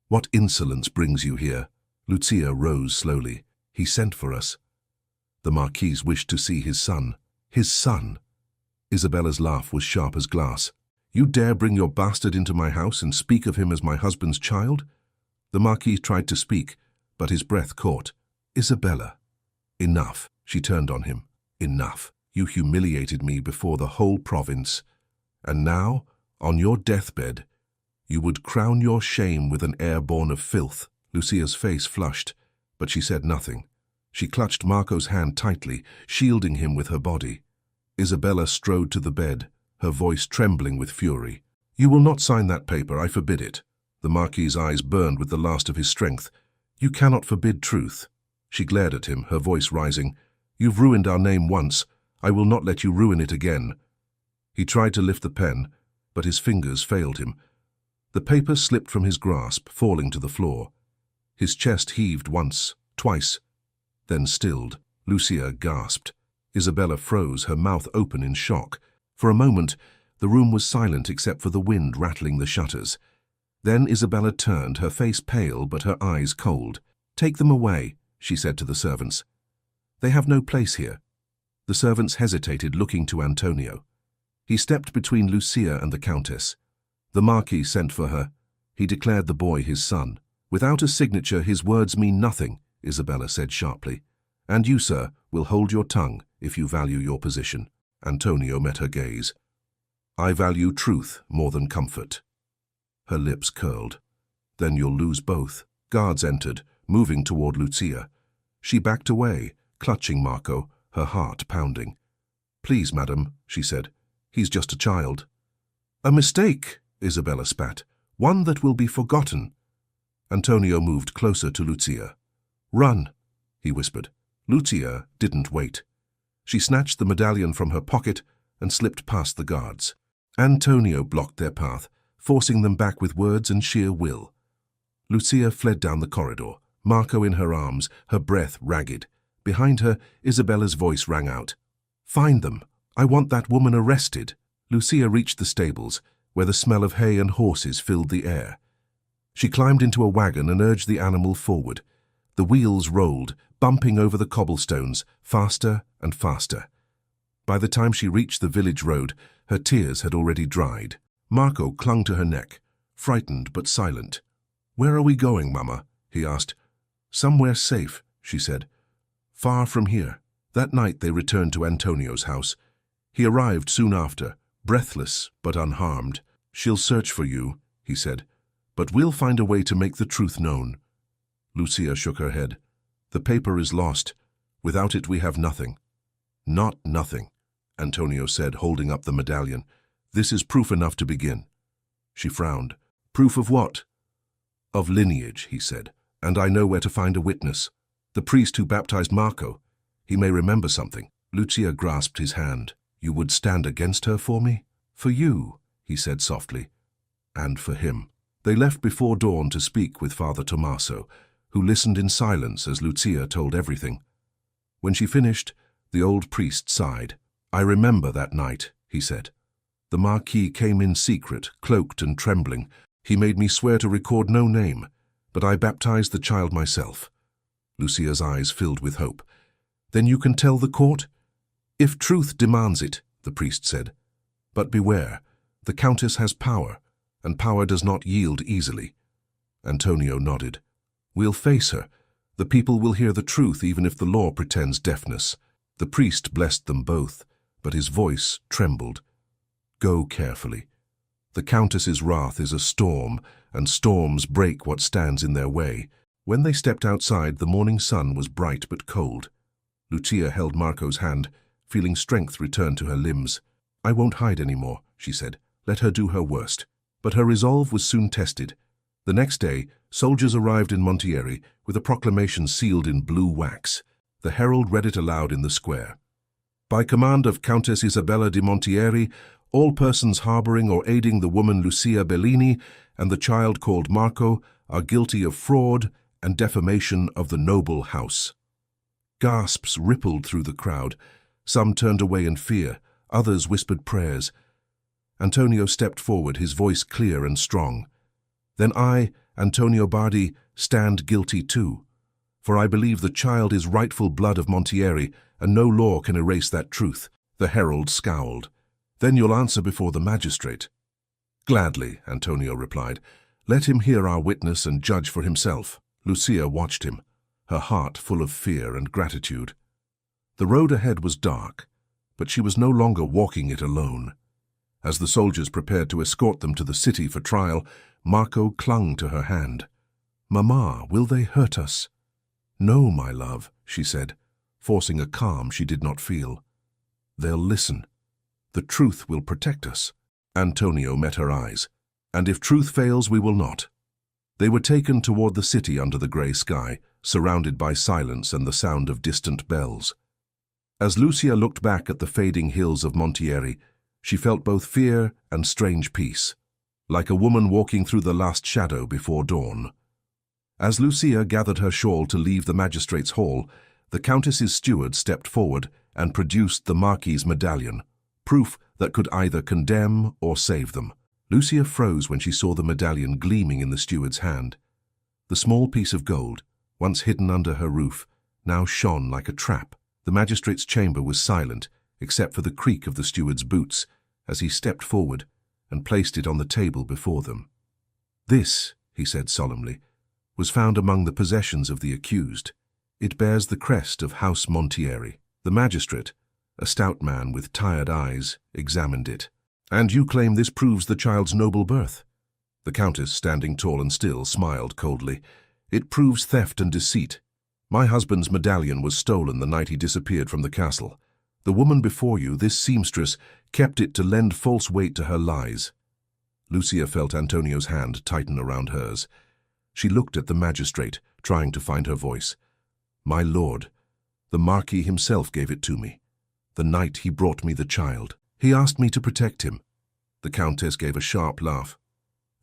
"What insolence brings you here?" Lucia rose slowly. "He sent for us." The Marquis wished to see his son. His son! Isabella's laugh was sharp as glass. "You dare bring your bastard into my house and speak of him as my husband's child?" The Marquis tried to speak, but his breath caught. "Isabella." "Enough," she turned on him. "Enough. You humiliated me before the whole province. And now, on your deathbed, you would crown your shame with an heir born of filth." Lucia's face flushed, but she said nothing. She clutched Marco's hand tightly, shielding him with her body. Isabella strode to the bed, her voice trembling with fury. "You will not sign that paper, I forbid it." The Marquis's eyes burned with the last of his strength. "You cannot forbid truth." She glared at him, her voice rising. "You've ruined our name once. I will not let you ruin it again." He tried to lift the pen, but his fingers failed him. The paper slipped from his grasp, falling to the floor. His chest heaved once, twice, then stilled. Lucia gasped. Isabella froze, her mouth open in shock. For a moment, the room was silent except for the wind rattling the shutters. Then Isabella turned, her face pale but her eyes cold. "Take them away," she said to the servants. "They have no place here." The servants hesitated, looking to Antonio. He stepped between Lucia and the Countess. The Marquis sent for her. He declared the boy his son. "Without a signature, his words mean nothing," Isabella said sharply. "And you, sir, will hold your tongue if you value your position." Antonio met her gaze. "I value truth more than comfort." Her lips curled. "Then you'll lose both." Guards entered, moving toward Lucia. She backed away, clutching Marco, her heart pounding. "Please, madam," she said. "He's just a child." "A mistake," Isabella spat. "One that will be forgotten." Antonio moved closer to Lucia. "Run," he whispered. Lucia didn't wait. She snatched the medallion from her pocket and slipped past the guards. Antonio blocked their path, forcing them back with words and sheer will. Lucia fled down the corridor, Marco in her arms, her breath ragged. Behind her, Isabella's voice rang out. "Find them. I want that woman arrested." Lucia reached the stables, where the smell of hay and horses filled the air. She climbed into a wagon and urged the animal forward. The wheels rolled, bumping over the cobblestones, faster and faster. By the time she reached the village road, her tears had already dried. Marco clung to her neck, frightened but silent. "Where are we going, Mama?" he asked. "Somewhere safe," she said. "Far from here." That night they returned to Antonio's house. He arrived soon after, breathless but unharmed. "She'll search for you," he said, "but we'll find a way to make the truth known." Lucia shook her head. "The paper is lost. Without it we have nothing." "Not nothing," Antonio said, holding up the medallion. "This is proof enough to begin." She frowned. "Proof of what?" "Of lineage," he said, "and I know where to find a witness. The priest who baptized Marco. He may remember something." Lucia grasped his hand. "You would stand against her for me?" "For you," he said softly. "And for him." They left before dawn to speak with Father Tommaso, who listened in silence as Lucia told everything. When she finished, the old priest sighed. "I remember that night," he said. "The Marquis came in secret, cloaked and trembling. He made me swear to record no name, but I baptized the child myself." Lucia's eyes filled with hope. "Then you can tell the court?" "If truth demands it," the priest said. "But beware, the Countess has power, and power does not yield easily." Antonio nodded. "We'll face her. The people will hear the truth even if the law pretends deafness." The priest blessed them both, but his voice trembled. "Go carefully. The Countess's wrath is a storm, and storms break what stands in their way." When they stepped outside, the morning sun was bright but cold. Lucia held Marco's hand, feeling strength return to her limbs. "I won't hide any more," she said. "Let her do her worst." But her resolve was soon tested. The next day, soldiers arrived in Montieri with a proclamation sealed in blue wax. The herald read it aloud in the square. By command of Countess Isabella di Montieri, all persons harboring or aiding the woman Lucia Bellini and the child called Marco are guilty of fraud and defamation of the noble house. Gasps rippled through the crowd. Some turned away in fear, others whispered prayers. Antonio stepped forward, his voice clear and strong. Then I, Antonio Bardi, stand guilty too. For I believe the child is rightful blood of Montieri, and no law can erase that truth. The herald scowled. Then you'll answer before the magistrate. Gladly, Antonio replied. Let him hear our witness and judge for himself. Lucia watched him, her heart full of fear and gratitude. The road ahead was dark, but she was no longer walking it alone. As the soldiers prepared to escort them to the city for trial, Marco clung to her hand. "Mamma, will they hurt us?" "No, my love," she said, forcing a calm she did not feel. "They'll listen. The truth will protect us." Antonio met her eyes. "And if truth fails, we will not." They were taken toward the city under the grey sky, surrounded by silence and the sound of distant bells. As Lucia looked back at the fading hills of Montieri, she felt both fear and strange peace, like a woman walking through the last shadow before dawn. As Lucia gathered her shawl to leave the magistrate's hall, the Countess's steward stepped forward and produced the Marquis's medallion, proof that could either condemn or save them. Lucia froze when she saw the medallion gleaming in the steward's hand. The small piece of gold, once hidden under her roof, now shone like a trap. The magistrate's chamber was silent, except for the creak of the steward's boots, as he stepped forward and placed it on the table before them. "This," he said solemnly, "was found among the possessions of the accused. It bears the crest of House Montieri." The magistrate, a stout man with tired eyes, examined it. "And you claim this proves the child's noble birth?" The Countess, standing tall and still, smiled coldly. "It proves theft and deceit. My husband's medallion was stolen the night he disappeared from the castle. The woman before you, this seamstress, kept it to lend false weight to her lies." Lucia felt Antonio's hand tighten around hers. She looked at the magistrate, trying to find her voice. "My lord, the Marquis himself gave it to me, the night he brought me the child. He asked me to protect him." The Countess gave a sharp laugh.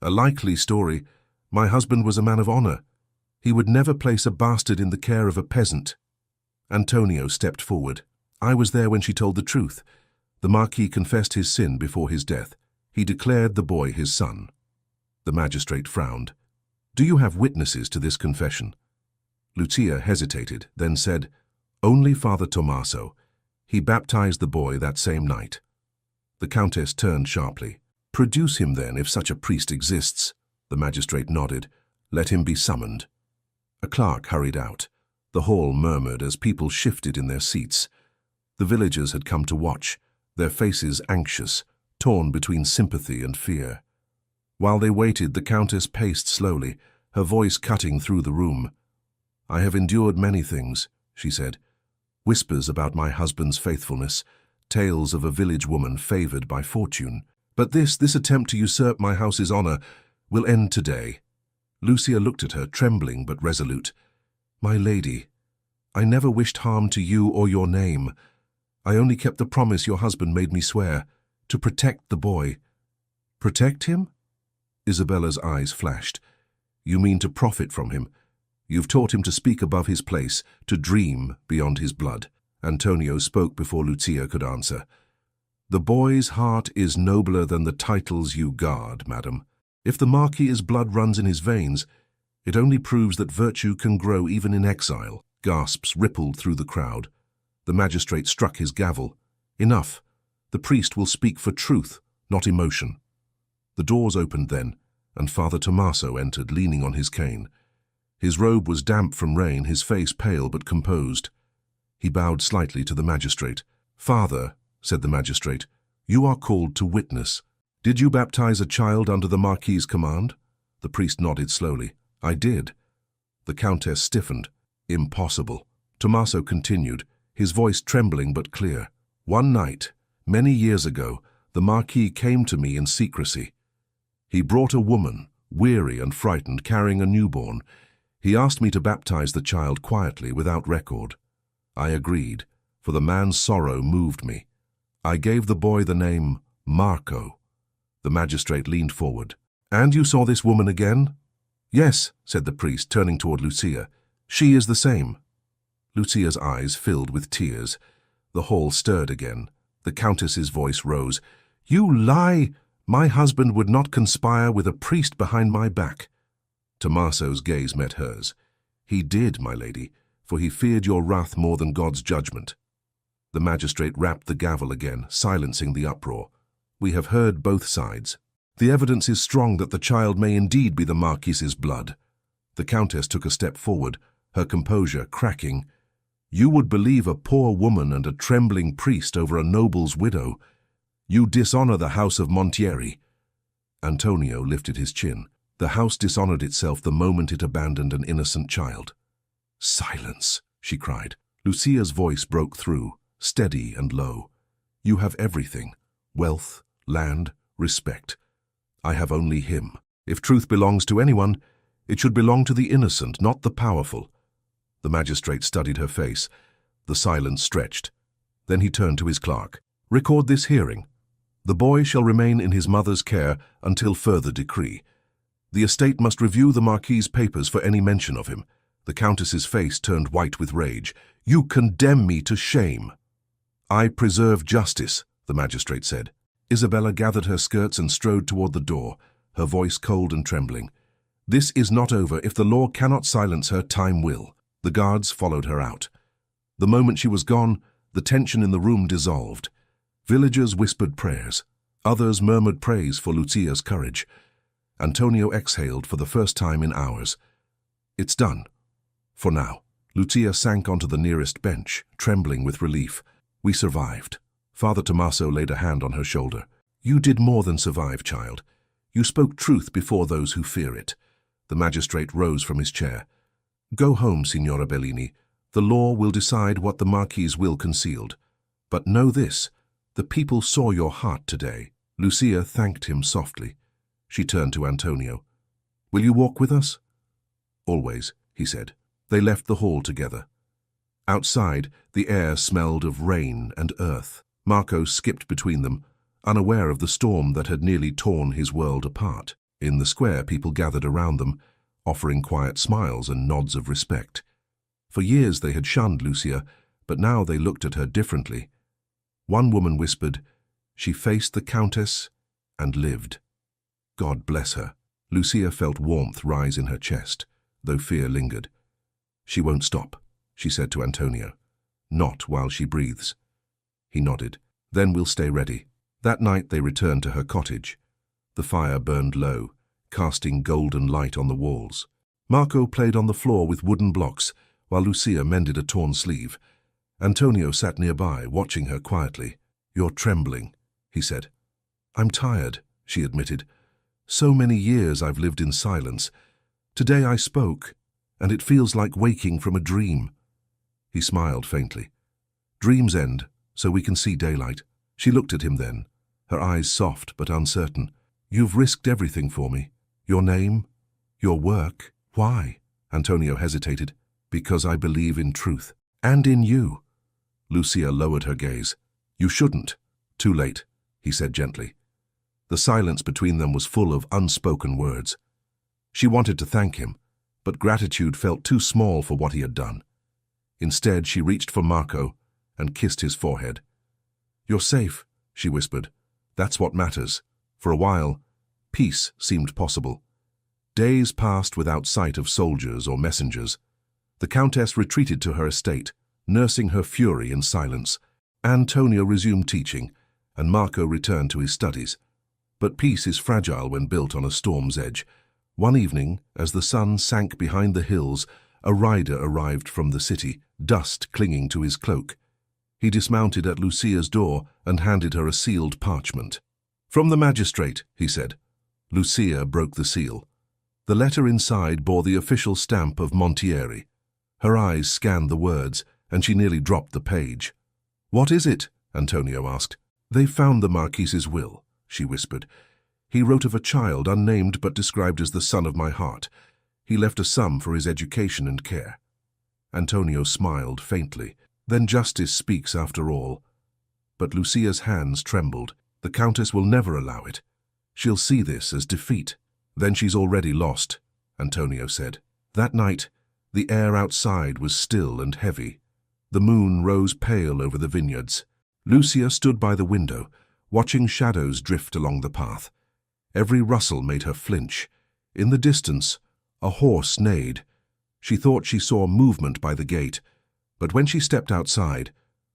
"A likely story. My husband was a man of honor. He would never place a bastard in the care of a peasant." Antonio stepped forward. "I was there when she told the truth. The Marquis confessed his sin before his death. He declared the boy his son." The magistrate frowned. "Do you have witnesses to this confession?" Lucia hesitated, then said, "Only Father Tommaso. He baptized the boy that same night." The Countess turned sharply. "Produce him then, if such a priest exists." The magistrate nodded. "Let him be summoned." A clerk hurried out. The hall murmured as people shifted in their seats. The villagers had come to watch, their faces anxious, torn between sympathy and fear. While they waited, the Countess paced slowly, her voice cutting through the room. "I have endured many things," she said. "Whispers about my husband's faithfulness, tales of a village woman favored by fortune. But this attempt to usurp my house's honor will end today." Lucia looked at her, trembling but resolute. "My lady, I never wished harm to you or your name. I only kept the promise your husband made me swear, to protect the boy." "Protect him?" Isabella's eyes flashed. "You mean to profit from him? You've taught him to speak above his place, to dream beyond his blood." Antonio spoke before Lucia could answer. "The boy's heart is nobler than the titles you guard, madam. If the Marquis's blood runs in his veins, it only proves that virtue can grow even in exile." Gasps rippled through the crowd. The magistrate struck his gavel. "Enough. The priest will speak for truth, not emotion." The doors opened then, and Father Tommaso entered, leaning on his cane. His robe was damp from rain, his face pale but composed. He bowed slightly to the magistrate. "Father," said the magistrate, "you are called to witness. Did you baptize a child under the Marquis's command?" The priest nodded slowly. "I did." The Countess stiffened. "Impossible." Tommaso continued, his voice trembling but clear. "One night, many years ago, the Marquis came to me in secrecy. He brought a woman, weary and frightened, carrying a newborn. He asked me to baptize the child quietly, without record. I agreed, for the man's sorrow moved me. I gave the boy the name Marco. The magistrate leaned forward. "And you saw this woman again?" "Yes," said the priest, turning toward Lucia. "She is the same." Lucia's eyes filled with tears. The hall stirred again. The countess's voice rose. "You lie! My husband would not conspire with a priest behind my back." Tommaso's gaze met hers. "He did, my lady, for he feared your wrath more than God's judgment." The magistrate rapped the gavel again, silencing the uproar. "We have heard both sides. The evidence is strong that the child may indeed be the Marquis's blood." The countess took a step forward, her composure cracking. "You would believe a poor woman and a trembling priest over a noble's widow. You dishonor the house of Montieri." Antonio lifted his chin. The house dishonored itself the moment it abandoned an innocent child. "Silence," she cried. Lucia's voice broke through, steady and low. "You have everything: wealth, land, respect. I have only him. If truth belongs to anyone, it should belong to the innocent, not the powerful." The magistrate studied her face. The silence stretched. Then he turned to his clerk. "Record this hearing. The boy shall remain in his mother's care until further decree. The estate must review the Marquis's papers for any mention of him." The countess's face turned white with rage. "You condemn me to shame." "I preserve justice," the magistrate said. Isabella gathered her skirts and strode toward the door, her voice cold and trembling. "This is not over. If the law cannot silence her, time will." The guards followed her out. The moment she was gone, the tension in the room dissolved. Villagers whispered prayers. Others murmured praise for Lucia's courage. Antonio exhaled for the first time in hours. "It's done. For now." Lucia sank onto the nearest bench, trembling with relief. "We survived." Father Tommaso laid a hand on her shoulder. "You did more than survive, child. You spoke truth before those who fear it." The magistrate rose from his chair. "Go home, Signora Bellini. The law will decide what the Marquis's will concealed. But know this, the people saw your heart today." Lucia thanked him softly. She turned to Antonio. "Will you walk with us?" "Always," he said. They left the hall together. Outside, the air smelled of rain and earth. Marco skipped between them, unaware of the storm that had nearly torn his world apart. In the square, people gathered around them, offering quiet smiles and nods of respect. For years they had shunned Lucia, but now they looked at her differently. One woman whispered, "She faced the countess and lived." God bless her. Lucia felt warmth rise in her chest, though fear lingered. "She won't stop," she said to Antonio. "Not while she breathes." He nodded. "Then we'll stay ready." That night they returned to her cottage. The fire burned low, casting golden light on the walls. Marco played on the floor with wooden blocks, while Lucia mended a torn sleeve. Antonio sat nearby, watching her quietly. "You're trembling," he said. "I'm tired," she admitted. "So many years I've lived in silence. Today I spoke, and it feels like waking from a dream." He smiled faintly. "Dreams end, so we can see daylight." She looked at him then, her eyes soft but uncertain. "You've risked everything for me. Your name, your work. Why?" Antonio hesitated. "Because I believe in truth. And in you." Lucia lowered her gaze. "You shouldn't." "Too late," he said gently. The silence between them was full of unspoken words. She wanted to thank him, but gratitude felt too small for what he had done. Instead, she reached for Marco and kissed his forehead. "You're safe," she whispered. "That's what matters." For a while, peace seemed possible. Days passed without sight of soldiers or messengers. The countess retreated to her estate, nursing her fury in silence. Antonio resumed teaching, and Marco returned to his studies. But peace is fragile when built on a storm's edge. One evening, as the sun sank behind the hills, a rider arrived from the city, dust clinging to his cloak. He dismounted at Lucia's door and handed her a sealed parchment. "From the magistrate," he said. Lucia broke the seal. The letter inside bore the official stamp of Montieri. Her eyes scanned the words, and she nearly dropped the page. "What is it?" Antonio asked. "They found the Marquis's will," she whispered. He wrote of a child unnamed but described as the son of my heart. He left a sum for his education and care. Antonio smiled faintly. Then justice speaks after all. But Lucia's hands trembled. The Countess will never allow it. She'll see this as defeat. Then she's already lost, Antonio said. That night, the air outside was still and heavy. The moon rose pale over the vineyards. Lucia stood by the window, watching shadows drift along the path. Every rustle made her flinch. In the distance, a horse neighed. She thought she saw movement by the gate, but when she stepped outside,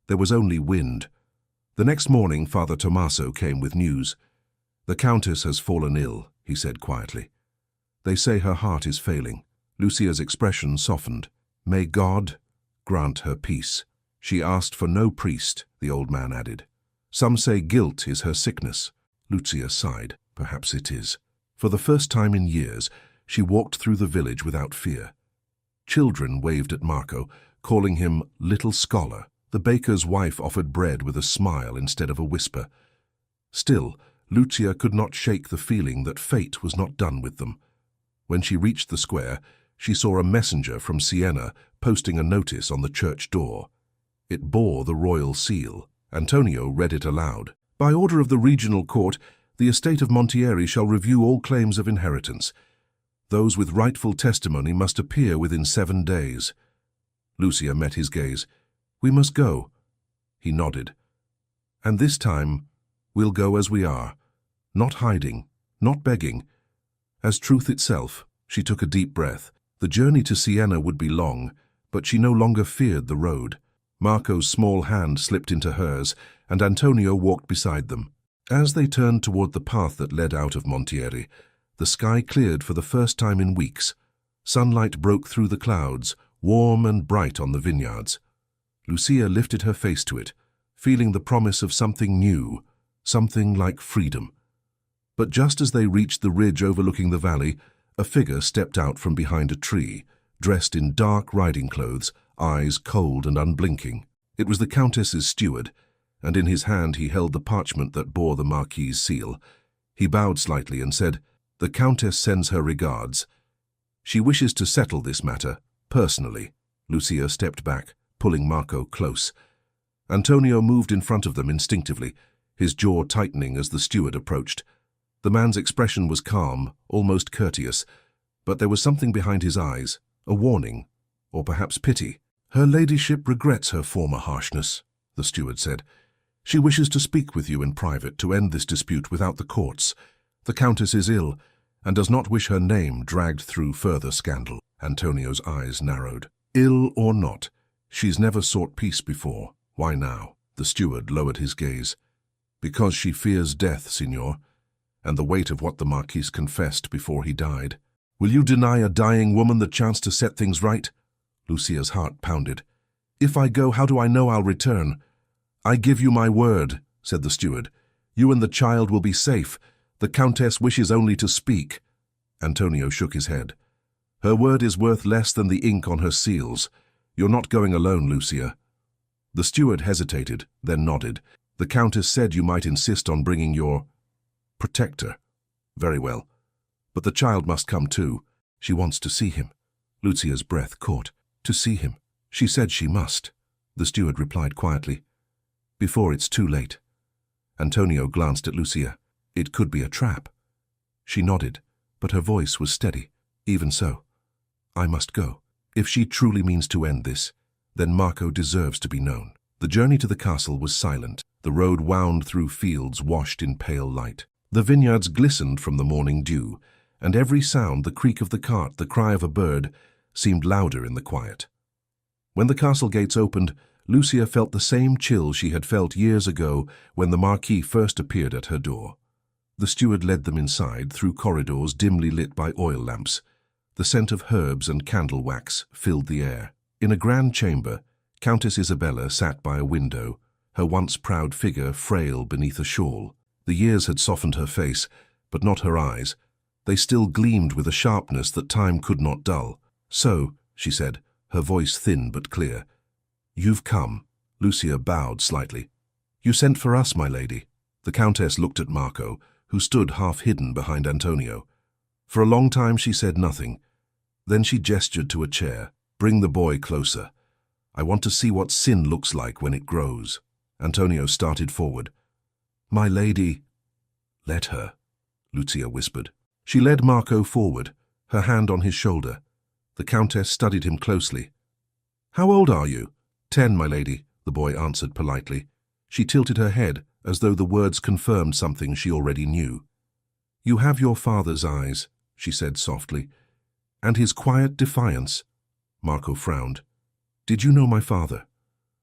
there was only wind. The next morning, Father Tommaso came with news. The Countess has fallen ill, he said quietly. They say her heart is failing. Lucia's expression softened. May God grant her peace. She asked for no priest, the old man added. Some say guilt is her sickness. Lucia sighed. Perhaps it is. For the first time in years, she walked through the village without fear. Children waved at Marco, calling him Little Scholar. The baker's wife offered bread with a smile instead of a whisper. Still, Lucia could not shake the feeling that fate was not done with them. When she reached the square, she saw a messenger from Siena posting a notice on the church door. It bore the royal seal. Antonio read it aloud. By order of the regional court, the estate of Montieri shall review all claims of inheritance. Those with rightful testimony must appear within 7 days. Lucia met his gaze. We must go. He nodded. And this time, we'll go as we are. Not hiding, not begging. As truth itself, she took a deep breath. The journey to Siena would be long, but she no longer feared the road. Marco's small hand slipped into hers, and Antonio walked beside them. As they turned toward the path that led out of Montieri, the sky cleared for the first time in weeks. Sunlight broke through the clouds, warm and bright on the vineyards. Lucia lifted her face to it, feeling the promise of something new, something like freedom. But just as they reached the ridge overlooking the valley, a figure stepped out from behind a tree, dressed in dark riding clothes, eyes cold and unblinking. It was the Countess's steward, and in his hand he held the parchment that bore the Marquis' seal. He bowed slightly and said, "The Countess sends her regards. She wishes to settle this matter, personally." Lucia stepped back, pulling Marco close. Antonio moved in front of them instinctively, his jaw tightening as the steward approached. The man's expression was calm, almost courteous, but there was something behind his eyes, a warning, or perhaps pity. "Her ladyship regrets her former harshness," the steward said. "She wishes to speak with you in private to end this dispute without the courts. The Countess is ill, and does not wish her name dragged through further scandal." Antonio's eyes narrowed. "Ill or not, she's never sought peace before. Why now?" The steward lowered his gaze. "Because she fears death, signor, and the weight of what the Marquis confessed before he died." "Will you deny a dying woman the chance to set things right?" Lucia's heart pounded. "If I go, how do I know I'll return?" "I give you my word," said the steward. "You and the child will be safe. The Countess wishes only to speak." Antonio shook his head. "Her word is worth less than the ink on her seals. You're not going alone, Lucia." The steward hesitated, then nodded. "The Countess said you might insist on bringing your protector." "Very well. But the child must come too. She wants to see him." Lucia's breath caught. "To see him. She said she must," the steward replied quietly. "Before it's too late." Antonio glanced at Lucia. It could be a trap. She nodded, but her voice was steady. "Even so, I must go. If she truly means to end this, then Marco deserves to be known." The journey to the castle was silent. The road wound through fields washed in pale light. The vineyards glistened from the morning dew, and every sound, the creak of the cart, the cry of a bird, seemed louder in the quiet. When the castle gates opened, Lucia felt the same chill she had felt years ago when the Marquis first appeared at her door. The steward led them inside, through corridors dimly lit by oil lamps. The scent of herbs and candle wax filled the air. In a grand chamber, Countess Isabella sat by a window, her once proud figure frail beneath a shawl. The years had softened her face, but not her eyes. They still gleamed with a sharpness that time could not dull. "So," she said, her voice thin but clear. "You've come." Lucia bowed slightly. "You sent for us, my lady." The Countess looked at Marco, who stood half-hidden behind Antonio. For a long time she said nothing. Then she gestured to a chair. "Bring the boy closer. I want to see what sin looks like when it grows." Antonio started forward. "My lady—" "Let her," Lucia whispered. She led Marco forward, her hand on his shoulder. The Countess studied him closely. "How old are you?" "10, my lady," the boy answered politely. She tilted her head, as though the words confirmed something she already knew. "You have your father's eyes," she said softly, "and his quiet defiance." Marco frowned. "Did you know my father?"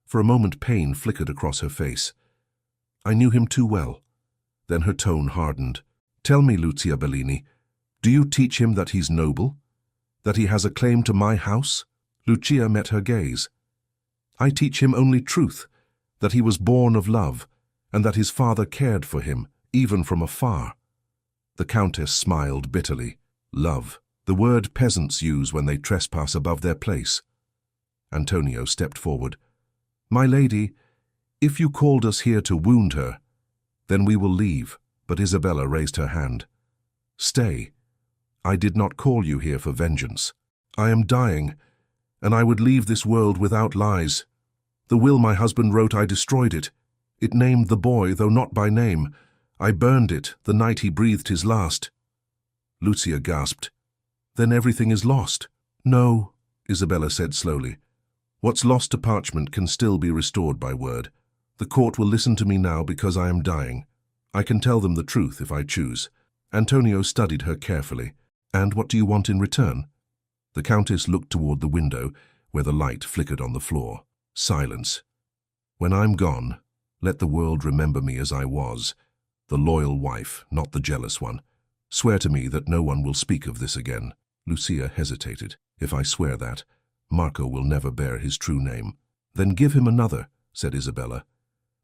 For a moment pain flickered across her face. "I knew him too well." Then her tone hardened. "Tell me, Lucia Bellini, do you teach him that he's noble? That he has a claim to my house?" Lucia met her gaze. "I teach him only truth, that he was born of love, and that his father cared for him, even from afar." The Countess smiled bitterly. "Love, the word peasants use when they trespass above their place." Antonio stepped forward. "My lady, if you called us here to wound her, then we will leave." But Isabella raised her hand. "Stay. I did not call you here for vengeance. I am dying, and I would leave this world without lies. The will my husband wrote, I destroyed it. It named the boy, though not by name. I burned it the night he breathed his last." Lucia gasped. "Then everything is lost." "No," Isabella said slowly. "What's lost to parchment can still be restored by word. The court will listen to me now because I am dying. I can tell them the truth if I choose." Antonio studied her carefully. "And what do you want in return?" The Countess looked toward the window, where the light flickered on the floor. Silence. "When I'm gone, let the world remember me as I was, the loyal wife, not the jealous one. Swear to me that no one will speak of this again." Lucia hesitated. "If I swear that, Marco will never bear his true name." "Then give him another," said Isabella.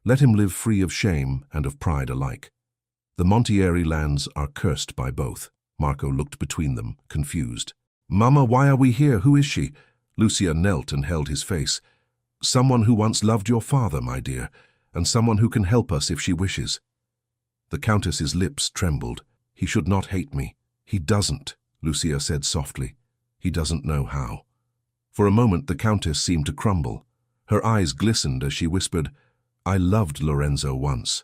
"Let him live free of shame and of pride alike. The Montieri lands are cursed by both." Marco looked between them, confused. "Mama, why are we here? Who is she?" Lucia knelt and held his face. "Someone who once loved your father, my dear, and someone who can help us if she wishes." The Countess's lips trembled. "He should not hate me." "He doesn't," Lucia said softly. "He doesn't know how." For a moment the Countess seemed to crumble. Her eyes glistened as she whispered, "I loved Lorenzo once,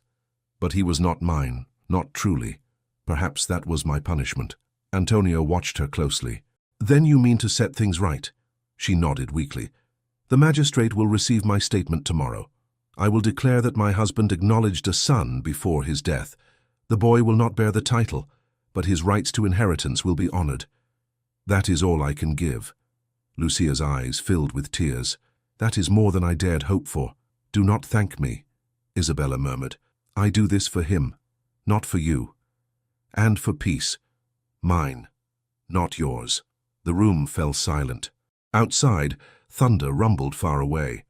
but he was not mine, not truly. Perhaps that was my punishment." Antonio watched her closely. "Then you mean to set things right?" She nodded weakly. "The magistrate will receive my statement tomorrow. I will declare that my husband acknowledged a son before his death. The boy will not bear the title, but his rights to inheritance will be honored. That is all I can give." Lucia's eyes filled with tears. "That is more than I dared hope for." "Do not thank me," Isabella murmured. "I do this for him, not for you. And for peace. Mine, not yours." The room fell silent. Outside, thunder rumbled far away.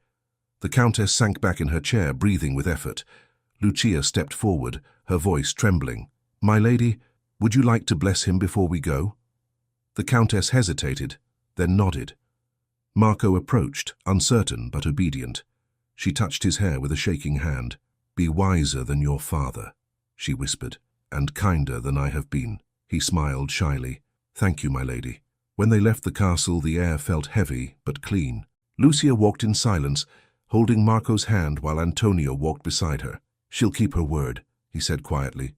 The Countess sank back in her chair, breathing with effort. Lucia stepped forward, her voice trembling. "My lady, would you like to bless him before we go?" The Countess hesitated, then nodded. Marco approached, uncertain but obedient. She touched his hair with a shaking hand. "Be wiser than your father," she whispered, "and kinder than I have been." He smiled shyly. "Thank you, my lady." When they left the castle, the air felt heavy but clean. Lucia walked in silence, holding Marco's hand while Antonio walked beside her. "She'll keep her word," he said quietly.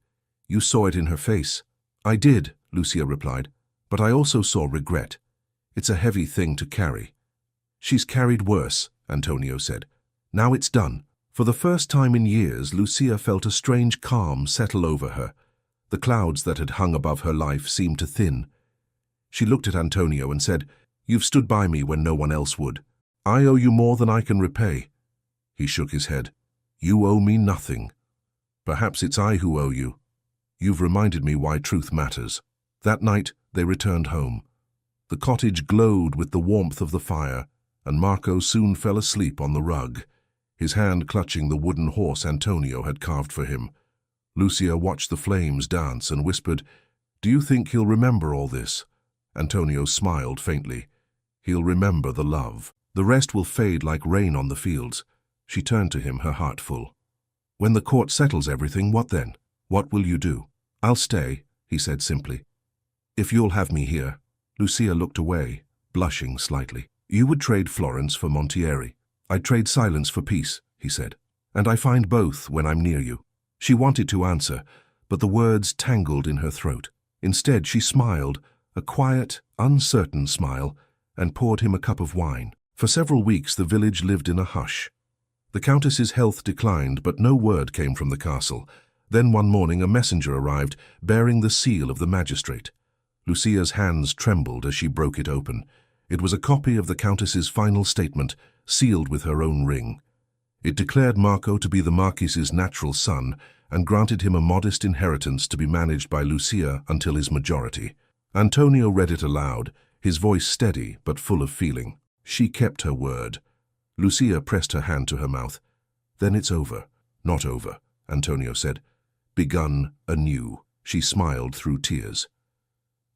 "You saw it in her face." "I did," Lucia replied, "but I also saw regret. It's a heavy thing to carry." "She's carried worse," Antonio said. "Now it's done." For the first time in years, Lucia felt a strange calm settle over her. The clouds that had hung above her life seemed to thin. She looked at Antonio and said, "You've stood by me when no one else would. I owe you more than I can repay." He shook his head. "You owe me nothing. Perhaps it's I who owe you. You've reminded me why truth matters." That night, they returned home. The cottage glowed with the warmth of the fire, and Marco soon fell asleep on the rug, his hand clutching the wooden horse Antonio had carved for him. Lucia watched the flames dance and whispered, "Do you think he'll remember all this?" Antonio smiled faintly. "He'll remember the love. The rest will fade like rain on the fields." She turned to him, her heart full. "When the court settles everything, what then? What will you do?" "I'll stay," he said simply. "If you'll have me here." Lucia looked away, blushing slightly. "You would trade Florence for Montieri. I'd trade silence for peace," he said. "And I find both when I'm near you." She wanted to answer, but the words tangled in her throat. Instead, she smiled, a quiet, uncertain smile, and poured him a cup of wine. For several weeks the village lived in a hush. The Countess's health declined, but no word came from the castle. Then one morning a messenger arrived, bearing the seal of the magistrate. Lucia's hands trembled as she broke it open. It was a copy of the Countess's final statement, sealed with her own ring. It declared Marco to be the Marquis's natural son and granted him a modest inheritance to be managed by Lucia until his majority. Antonio read it aloud, his voice steady but full of feeling. She kept her word. Lucia pressed her hand to her mouth. "Then it's over." "Not over," Antonio said. "Begun anew." She smiled through tears.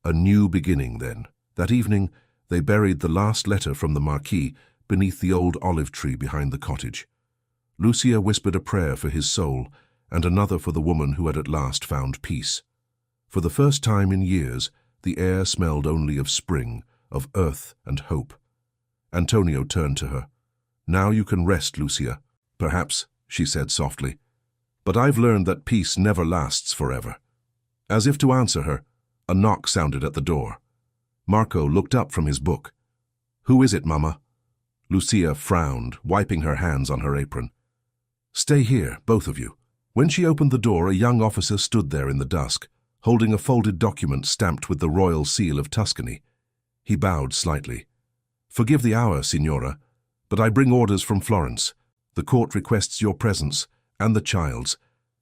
A new beginning, then. That evening, they buried the last letter from the Marquis beneath the old olive tree behind the cottage. Lucia whispered a prayer for his soul and another for the woman who had at last found peace. For the first time in years, the air smelled only of spring, of earth and hope. Antonio turned to her. "Now you can rest, Lucia." "Perhaps," she said softly. "But I've learned that peace never lasts forever." As if to answer her, a knock sounded at the door. Marco looked up from his book. "Who is it, Mama?" Lucia frowned, wiping her hands on her apron. "Stay here, both of you." When she opened the door, a young officer stood there in the dusk, holding a folded document stamped with the royal seal of Tuscany. He bowed slightly. "Forgive the hour, Signora, but I bring orders from Florence. The court requests your presence, and the child's.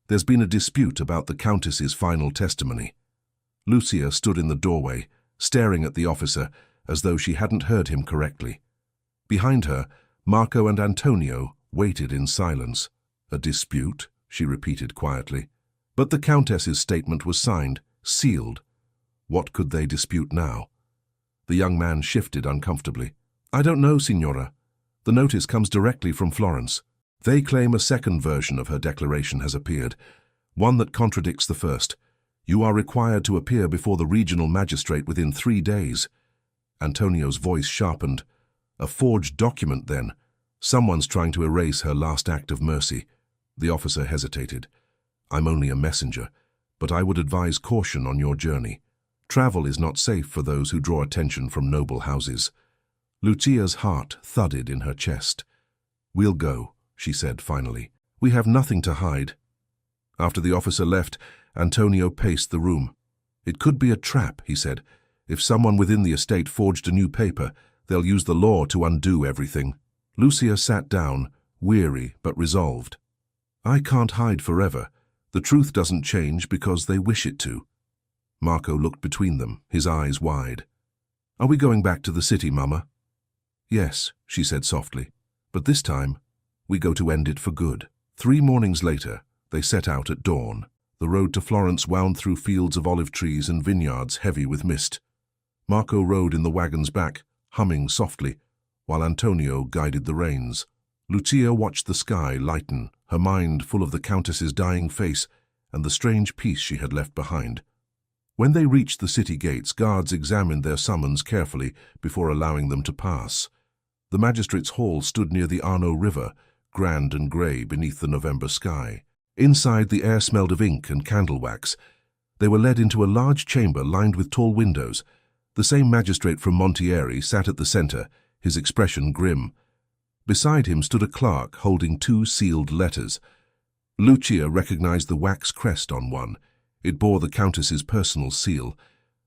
There's been a dispute about the Countess's final testimony." Lucia stood in the doorway, staring at the officer as though she hadn't heard him correctly. Behind her, Marco and Antonio waited in silence. "A dispute?" she repeated quietly. But the Countess's statement was signed, sealed. What could they dispute now? The young man shifted uncomfortably. "I don't know, Signora. The notice comes directly from Florence. They claim a second version of her declaration has appeared, one that contradicts the first. You are required to appear before the regional magistrate within 3 days." Antonio's voice sharpened. "A forged document, then. Someone's trying to erase her last act of mercy." The officer hesitated. "I'm only a messenger, but I would advise caution on your journey. Travel is not safe for those who draw attention from noble houses." Lucia's heart thudded in her chest. "We'll go," she said finally. "We have nothing to hide." After the officer left, Antonio paced the room. "It could be a trap," he said. "If someone within the estate forged a new paper, they'll use the law to undo everything." Lucia sat down, weary but resolved. "I can't hide forever. The truth doesn't change because they wish it to." Marco looked between them, his eyes wide. "Are we going back to the city, Mama?" "Yes," she said softly. "But this time, we go to end it for good." 3 mornings later, they set out at dawn. The road to Florence wound through fields of olive trees and vineyards heavy with mist. Marco rode in the wagon's back, humming softly, while Antonio guided the reins. Lucia watched the sky lighten, her mind full of the Countess's dying face and the strange peace she had left behind. When they reached the city gates, guards examined their summons carefully before allowing them to pass. The magistrate's hall stood near the Arno River, grand and grey beneath the November sky. Inside, the air smelled of ink and candle wax. They were led into a large chamber lined with tall windows. The same magistrate from Montieri sat at the centre, his expression grim. Beside him stood a clerk holding 2 sealed letters. Lucia recognized the wax crest on one. It bore the Countess's personal seal.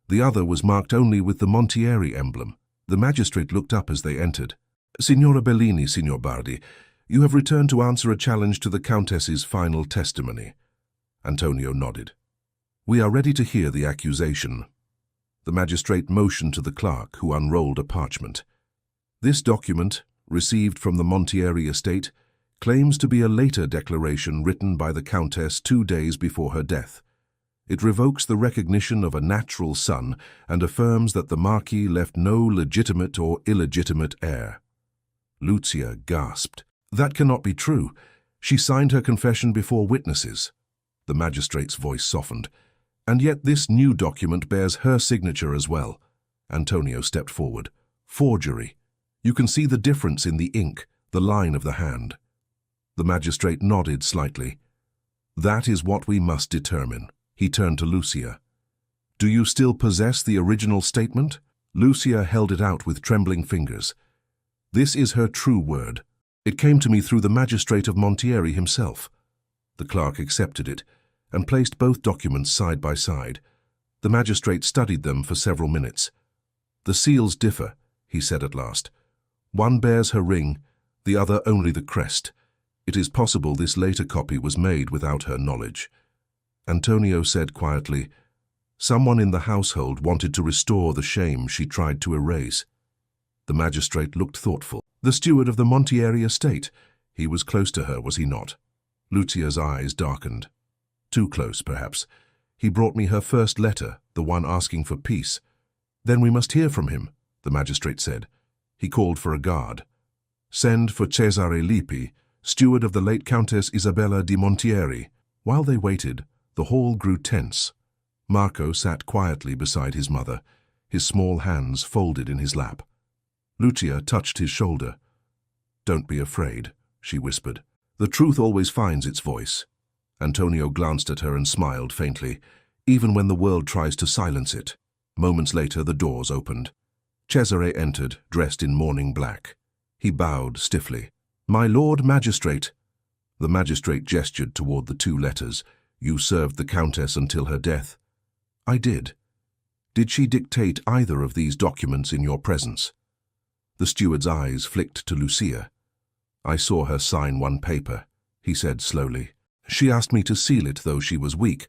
The other was marked only with the Montieri emblem. The magistrate looked up as they entered. "Signora Bellini, Signor Bardi, you have returned to answer a challenge to the Countess's final testimony." Antonio nodded. "We are ready to hear the accusation." The magistrate motioned to the clerk, who unrolled a parchment. "This document, received from the Montieri estate, claims to be a later declaration written by the Countess 2 days before her death. It revokes the recognition of a natural son and affirms that the Marquis left no legitimate or illegitimate heir." Lucia gasped. "That cannot be true. She signed her confession before witnesses." The magistrate's voice softened. And yet this new document bears her signature as well. Antonio stepped forward. Forgery. You can see the difference in the ink, the line of the hand. The magistrate nodded slightly. That is what we must determine. He turned to Lucia. Do you still possess the original statement? Lucia held it out with trembling fingers. This is her true word. It came to me through the magistrate of Montieri himself. The clerk accepted it and placed both documents side by side. The magistrate studied them for several minutes. The seals differ, he said at last. One bears her ring, the other only the crest. It is possible this later copy was made without her knowledge. Antonio said quietly, someone in the household wanted to restore the shame she tried to erase. The magistrate looked thoughtful. The steward of the Montieri estate. He was close to her, was he not? Lucia's eyes darkened. Too close, perhaps. He brought me her first letter, the one asking for peace. Then we must hear from him, the magistrate said. He called for a guard. Send for Cesare Lippi, steward of the late Countess Isabella di Montieri. While they waited, the hall grew tense. Marco sat quietly beside his mother, his small hands folded in his lap. Lucia touched his shoulder. Don't be afraid, she whispered. The truth always finds its voice. Antonio glanced at her and smiled faintly, even when the world tries to silence it. Moments later, the doors opened. Cesare entered, dressed in mourning black. He bowed stiffly. My lord magistrate. The magistrate gestured toward the two letters. You served the countess until her death. I did. Did she dictate either of these documents in your presence? The steward's eyes flicked to Lucia. I saw her sign one paper, he said slowly. She asked me to seal it, though she was weak.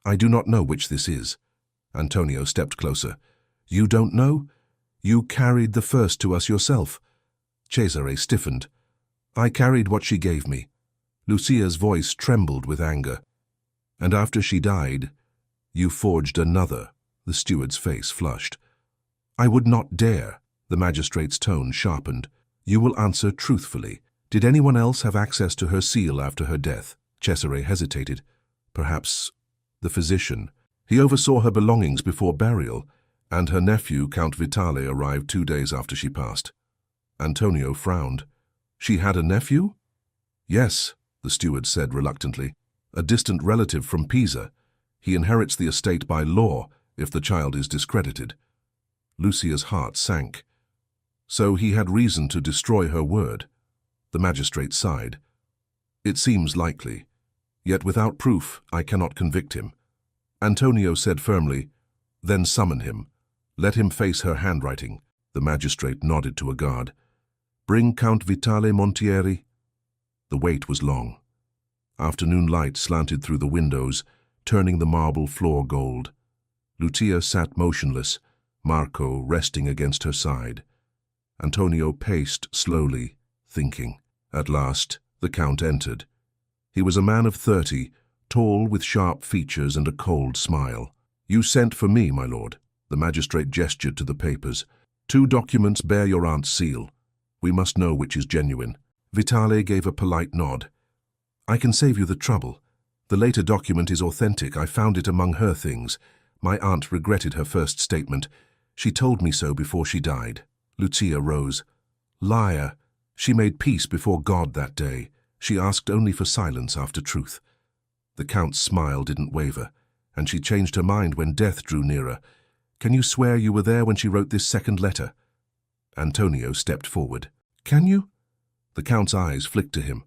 I do not know which this is. Antonio stepped closer. You don't know? You carried the first to us yourself. Cesare stiffened. I carried what she gave me. Lucia's voice trembled with anger. And after she died, you forged another. The steward's face flushed. I would not dare. The magistrate's tone sharpened. You will answer truthfully. Did anyone else have access to her seal after her death? Cesare hesitated. Perhaps the physician. He oversaw her belongings before burial, and her nephew, Count Vitale, arrived 2 days after she passed. Antonio frowned. She had a nephew? Yes, the steward said reluctantly. A distant relative from Pisa. He inherits the estate by law if the child is discredited. Lucia's heart sank. So he had reason to destroy her word. The magistrate sighed. It seems likely. Yet without proof, I cannot convict him. Antonio said firmly, then summon him. Let him face her handwriting. The magistrate nodded to a guard. Bring Count Vitale Montieri. The wait was long. Afternoon light slanted through the windows, turning the marble floor gold. Lucia sat motionless, Marco resting against her side. Antonio paced slowly, thinking. At last, the Count entered. He was a man of 30, tall with sharp features and a cold smile. You sent for me, my lord. The magistrate gestured to the papers. 2 documents bear your aunt's seal. We must know which is genuine. Vitale gave a polite nod. I can save you the trouble. The later document is authentic. I found it among her things. My aunt regretted her first statement. She told me so before she died. Lucia rose. Liar. She made peace before God that day. She asked only for silence after truth. The Count's smile didn't waver, and she changed her mind when death drew nearer. Can you swear you were there when she wrote this second letter? Antonio stepped forward. Can you? The Count's eyes flicked to him.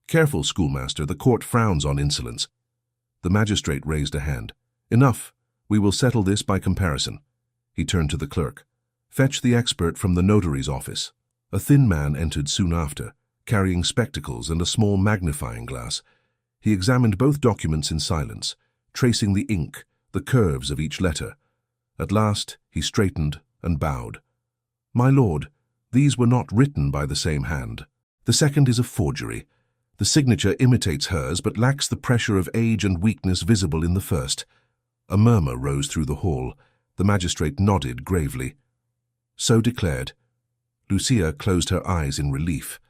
Careful, schoolmaster, the court frowns on insolence. The magistrate raised a hand. Enough. We will settle this by comparison. He turned to the clerk. Fetch the expert from the notary's office. A thin man entered soon after, carrying spectacles and a small magnifying glass. He examined both documents in silence, tracing the ink, the curves of each letter. At last, he straightened and bowed. My lord, these were not written by the same hand. The second is a forgery. The signature imitates hers but lacks the pressure of age and weakness visible in the first. A murmur rose through the hall. The magistrate nodded gravely. So declared. Lucia closed her eyes in relief.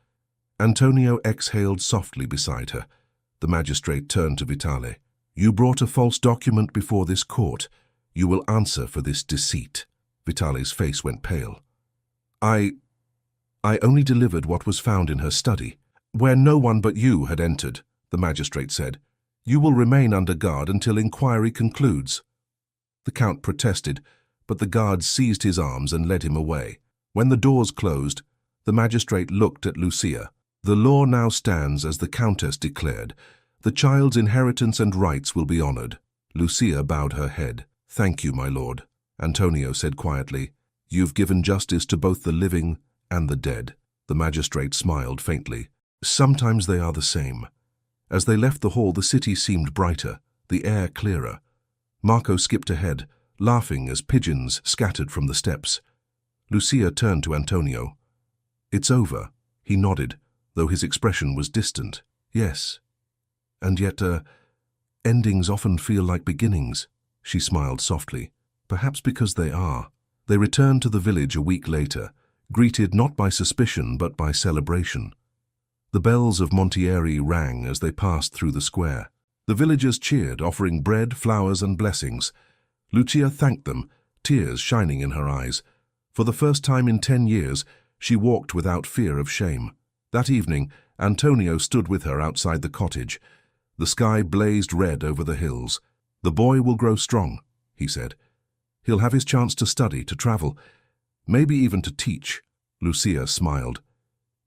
Antonio exhaled softly beside her. The magistrate turned to Vitale. You brought a false document before this court. You will answer for this deceit." Vitali's face went pale. I only delivered what was found in her study, where no one but you had entered," the magistrate said. "You will remain under guard until inquiry concludes." The Count protested, but the guards seized his arms and led him away. When the doors closed, the magistrate looked at Lucia. "The law now stands as the Countess declared. The child's inheritance and rights will be honored." Lucia bowed her head. "Thank you, my lord," Antonio said quietly. "You've given justice to both the living and the dead." The magistrate smiled faintly. "Sometimes they are the same." As they left the hall, the city seemed brighter, the air clearer. Marco skipped ahead, laughing as pigeons scattered from the steps. Lucia turned to Antonio. "It's over," he nodded, though his expression was distant. "Yes. And yet, endings often feel like beginnings," she smiled softly. "Perhaps because they are." They returned to the village a week later, greeted not by suspicion but by celebration. The bells of Montieri rang as they passed through the square. The villagers cheered, offering bread, flowers, and blessings. Lucia thanked them, tears shining in her eyes. For the first time in 10 years, she walked without fear of shame. That evening, Antonio stood with her outside the cottage. The sky blazed red over the hills. "The boy will grow strong," he said. "He'll have his chance to study, to travel, maybe even to teach." Lucia smiled.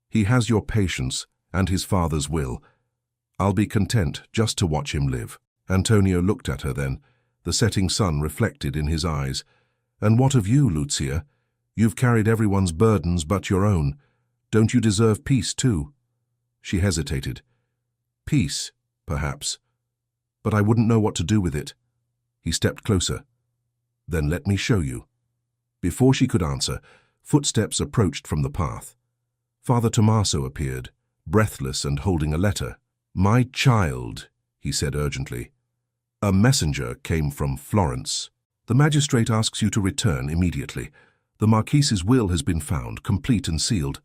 "He has your patience and his father's will. I'll be content just to watch him live." Antonio looked at her then, the setting sun reflected in his eyes. "And what of you, Lucia? You've carried everyone's burdens but your own. Don't you deserve peace too?" She hesitated. "Peace, perhaps. But I wouldn't know what to do with it." He stepped closer. "Then let me show you." Before she could answer, footsteps approached from the path. Father Tommaso appeared, breathless and holding a letter. "My child," he said urgently. "A messenger came from Florence. The magistrate asks you to return immediately. The Marquis's will has been found, complete and sealed.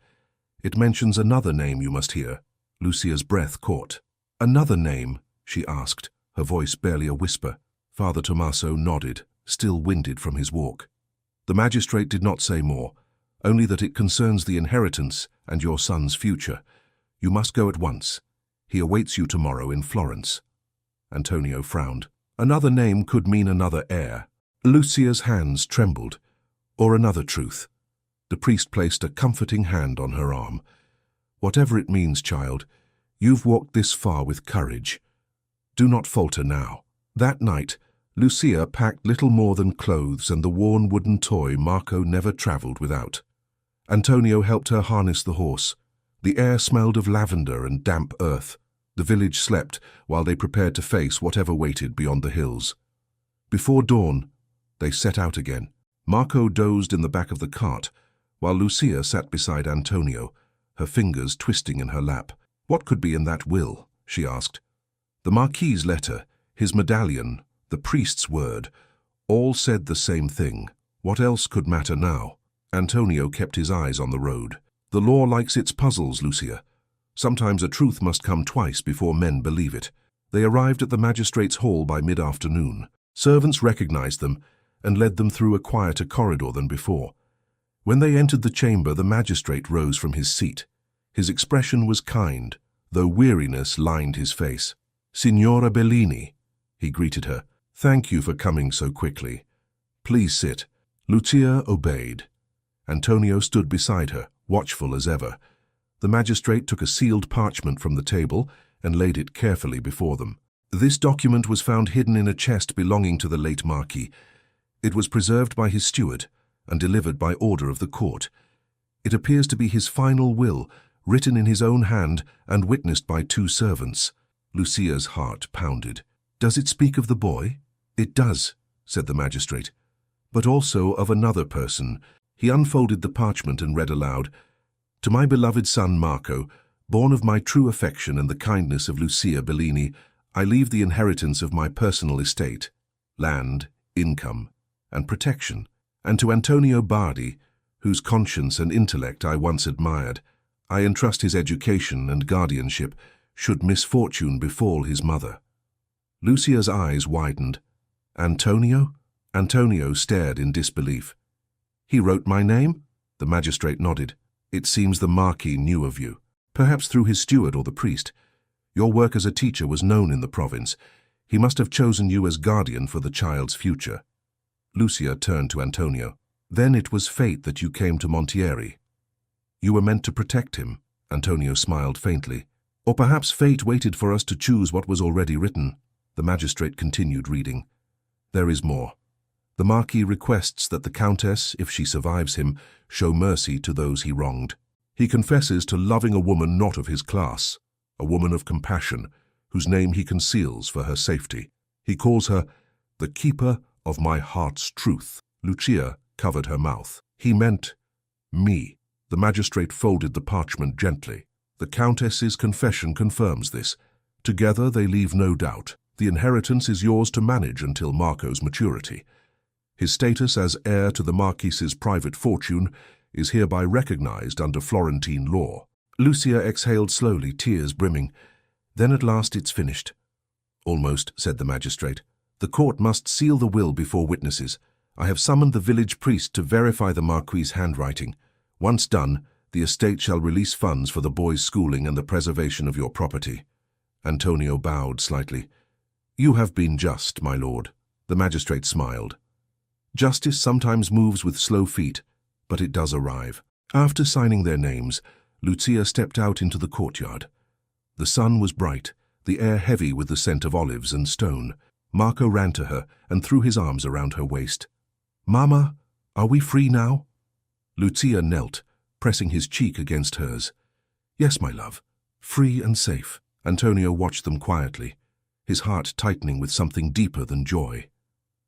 It mentions another name you must hear." Lucia's breath caught. "Another name?" she asked, her voice barely a whisper. Father Tommaso nodded, still winded from his walk. The magistrate did not say more, only that it concerns the inheritance and your son's future. You must go at once. He awaits you tomorrow in Florence. Antonio frowned. Another name could mean another heir. Lucia's hands trembled. Or another truth. The priest placed a comforting hand on her arm. "Whatever it means, child, you've walked this far with courage. Do not falter now." That night, Lucia packed little more than clothes and the worn wooden toy Marco never traveled without. Antonio helped her harness the horse. The air smelled of lavender and damp earth. The village slept while they prepared to face whatever waited beyond the hills. Before dawn, they set out again. Marco dozed in the back of the cart, while Lucia sat beside Antonio, her fingers twisting in her lap. "What could be in that will?" she asked. The Marquis's letter, his medallion, the priest's word, all said the same thing. What else could matter now? Antonio kept his eyes on the road. "The law likes its puzzles, Lucia. Sometimes a truth must come twice before men believe it." They arrived at the magistrate's hall by mid-afternoon. Servants recognized them and led them through a quieter corridor than before. When they entered the chamber, the magistrate rose from his seat. His expression was kind, though weariness lined his face. "Signora Bellini," he greeted her. "Thank you for coming so quickly. Please sit." Lucia obeyed. Antonio stood beside her, watchful as ever. The magistrate took a sealed parchment from the table and laid it carefully before them. This document was found hidden in a chest belonging to the late Marquis. It was preserved by his steward and delivered by order of the court. It appears to be his final will, written in his own hand and witnessed by 2 servants. Lucia's heart pounded. "Does it speak of the boy?" "It does," said the magistrate, "but also of another person." He unfolded the parchment and read aloud, "To my beloved son Marco, born of my true affection and the kindness of Lucia Bellini, I leave the inheritance of my personal estate, land, income, and protection. And to Antonio Bardi, whose conscience and intellect I once admired, I entrust his education and guardianship should misfortune befall his mother." Lucia's eyes widened. Antonio? Antonio stared in disbelief. He wrote my name? The magistrate nodded. It seems the Marquis knew of you, perhaps through his steward or the priest. Your work as a teacher was known in the province. He must have chosen you as guardian for the child's future. Lucia turned to Antonio. Then it was fate that you came to Montieri. You were meant to protect him. Antonio smiled faintly. Or perhaps fate waited for us to choose what was already written. The magistrate continued reading. There is more. The Marquis requests that the Countess, if she survives him, show mercy to those he wronged. He confesses to loving a woman not of his class, a woman of compassion, whose name he conceals for her safety. He calls her the keeper of my heart's truth. Lucia covered her mouth. He meant me. The magistrate folded the parchment gently. The Countess's confession confirms this. Together they leave no doubt. The inheritance is yours to manage until Marco's maturity. His status as heir to the Marquis's private fortune is hereby recognized under Florentine law. Lucia exhaled slowly, tears brimming. Then at last it's finished. Almost, said the magistrate. The court must seal the will before witnesses. I have summoned the village priest to verify the Marquis's handwriting. Once done, the estate shall release funds for the boy's schooling and the preservation of your property. Antonio bowed slightly. You have been just, my lord. The magistrate smiled. Justice sometimes moves with slow feet, but it does arrive. After signing their names, Lucia stepped out into the courtyard. The sun was bright, the air heavy with the scent of olives and stone. Marco ran to her and threw his arms around her waist. Mama, are we free now? Lucia knelt, pressing his cheek against hers. Yes, my love, free and safe. Antonio watched them quietly, his heart tightening with something deeper than joy.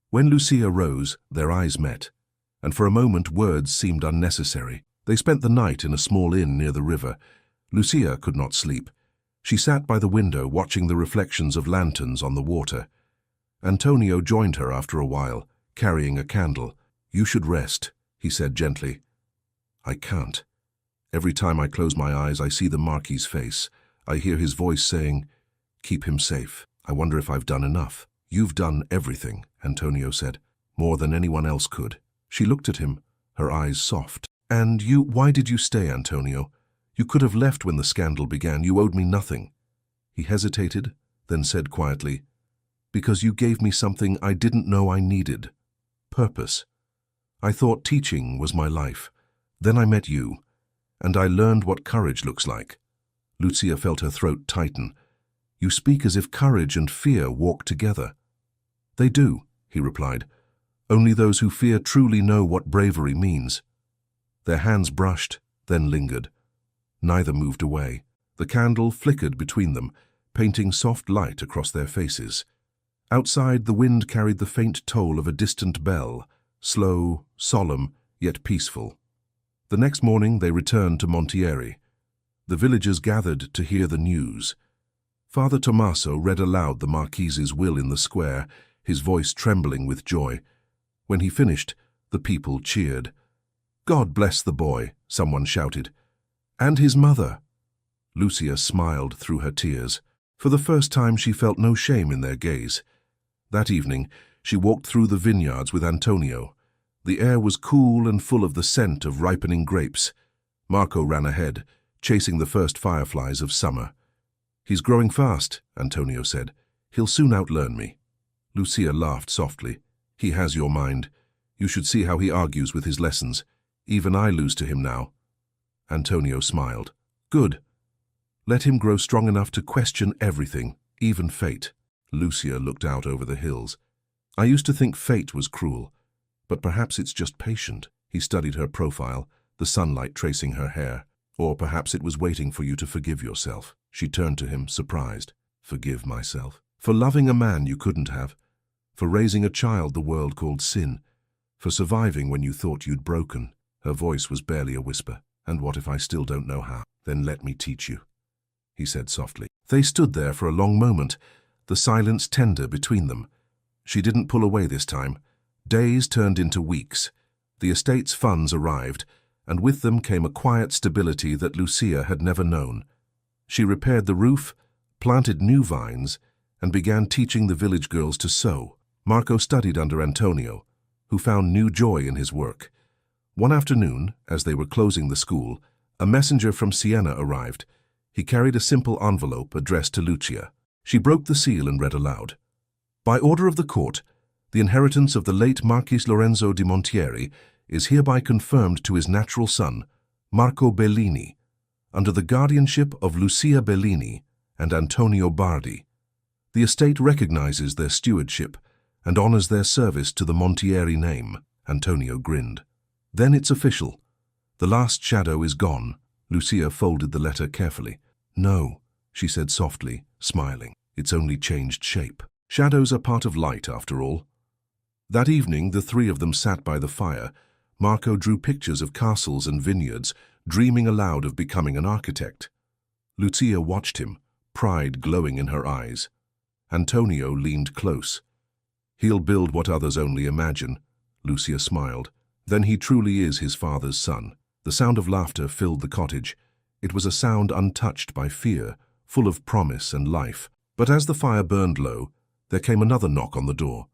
When Lucia rose, their eyes met, and for a moment words seemed unnecessary. They spent the night in a small inn near the river. Lucia could not sleep. She sat by the window watching the reflections of lanterns on the water. Antonio joined her after a while, carrying a candle. You should rest, he said gently. I can't. Every time I close my eyes, I see the Marquis's face. I hear his voice saying, keep him safe. I wonder if I've done enough. You've done everything, Antonio said, more than anyone else could. She looked at him, her eyes soft. And why did you stay, Antonio? You could have left when the scandal began. You owed me nothing. He hesitated, then said quietly, because you gave me something I didn't know I needed. Purpose. I thought teaching was my life. Then I met you, and I learned what courage looks like. Lucia felt her throat tighten. You speak as if courage and fear walk together. They do, he replied. Only those who fear truly know what bravery means. Their hands brushed, then lingered. Neither moved away. The candle flickered between them, painting soft light across their faces. Outside, the wind carried the faint toll of a distant bell, slow, solemn, yet peaceful. The next morning they returned to Montieri. The villagers gathered to hear the news. Father Tommaso read aloud the Marquis's will in the square, his voice trembling with joy. When he finished, the people cheered. God bless the boy, someone shouted. And his mother. Lucia smiled through her tears. For the first time she felt no shame in their gaze. That evening, she walked through the vineyards with Antonio. The air was cool and full of the scent of ripening grapes. Marco ran ahead, chasing the first fireflies of summer. He's growing fast, Antonio said. He'll soon outlearn me. Lucia laughed softly. He has your mind. You should see how he argues with his lessons. Even I lose to him now. Antonio smiled. Good. Let him grow strong enough to question everything, even fate. Lucia looked out over the hills. I used to think fate was cruel, but perhaps it's just patient. He studied her profile, the sunlight tracing her hair. Or perhaps it was waiting for you to forgive yourself. She turned to him, surprised. Forgive myself? For loving a man you couldn't have. For raising a child the world called sin. For surviving when you thought you'd broken. Her voice was barely a whisper. And what if I still don't know how? Then let me teach you, he said softly. They stood there for a long moment, the silence tender between them. She didn't pull away this time. Days turned into weeks. The estate's funds arrived, and with them came a quiet stability that Lucia had never known. She repaired the roof, planted new vines, and began teaching the village girls to sew. Marco studied under Antonio, who found new joy in his work. One afternoon, as they were closing the school, a messenger from Siena arrived. He carried a simple envelope addressed to Lucia. She broke the seal and read aloud. By order of the court, the inheritance of the late Marquis Lorenzo di Montieri is hereby confirmed to his natural son, Marco Bellini, under the guardianship of Lucia Bellini and Antonio Bardi. The estate recognizes their stewardship and honors their service to the Montieri name. Antonio grinned. Then it's official. The last shadow is gone. Lucia folded the letter carefully. No, she said softly, smiling. It's only changed shape. Shadows are part of light, after all. That evening, the three of them sat by the fire. Marco drew pictures of castles and vineyards, dreaming aloud of becoming an architect. Lucia watched him, pride glowing in her eyes. Antonio leaned close. He'll build what others only imagine. Lucia smiled. Then he truly is his father's son. The sound of laughter filled the cottage. It was a sound untouched by fear, full of promise and life. But as the fire burned low, there came another knock on the door.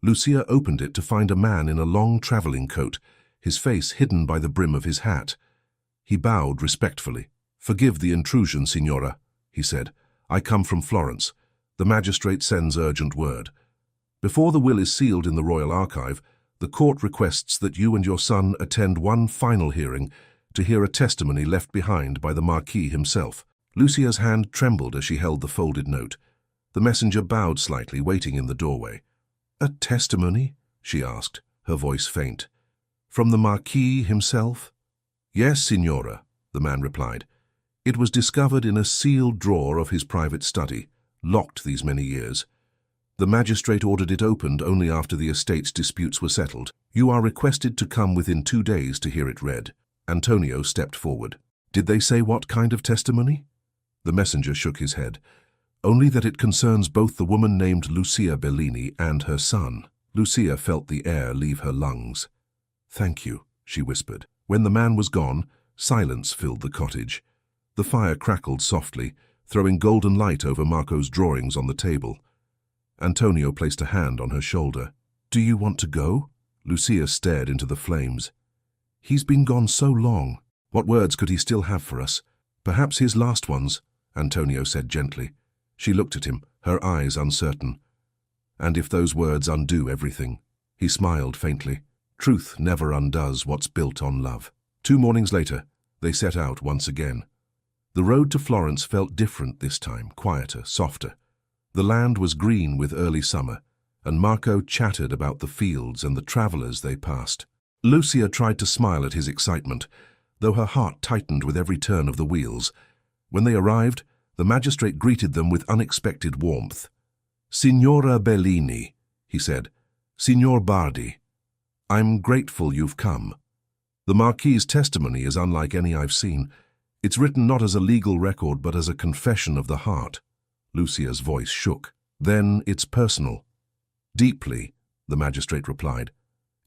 Lucia opened it to find a man in a long traveling coat, his face hidden by the brim of his hat. He bowed respectfully. "Forgive the intrusion, signora," he said. "I come from Florence. The magistrate sends urgent word. Before the will is sealed in the royal archive, the court requests that you and your son attend one final hearing to hear a testimony left behind by the Marquis himself." Lucia's hand trembled as she held the folded note. The messenger bowed slightly, waiting in the doorway. "A testimony?" she asked, her voice faint. "From the Marquis himself?" "Yes, signora," the man replied. "It was discovered in a sealed drawer of his private study, locked these many years. The magistrate ordered it opened only after the estate's disputes were settled. You are requested to come within 2 days to hear it read." Antonio stepped forward. "Did they say what kind of testimony?" The messenger shook his head. "Only that it concerns both the woman named Lucia Bellini and her son." Lucia felt the air leave her lungs. "Thank you," she whispered. When the man was gone, silence filled the cottage. The fire crackled softly, throwing golden light over Marco's drawings on the table. Antonio placed a hand on her shoulder. "Do you want to go?" Lucia stared into the flames. "He's been gone so long. What words could he still have for us? Perhaps his last ones," Antonio said gently. She looked at him, her eyes uncertain. "And if those words undo everything?" He smiled faintly. "Truth never undoes what's built on love." 2 mornings later, they set out once again. The road to Florence felt different this time, quieter, softer. The land was green with early summer, and Marco chattered about the fields and the travelers they passed. Lucia tried to smile at his excitement, though her heart tightened with every turn of the wheels. When they arrived, the magistrate greeted them with unexpected warmth. "Signora Bellini," he said. "Signor Bardi, I'm grateful you've come. The Marquis's testimony is unlike any I've seen. It's written not as a legal record but as a confession of the heart." Lucia's voice shook. "Then it's personal." "Deeply," the magistrate replied.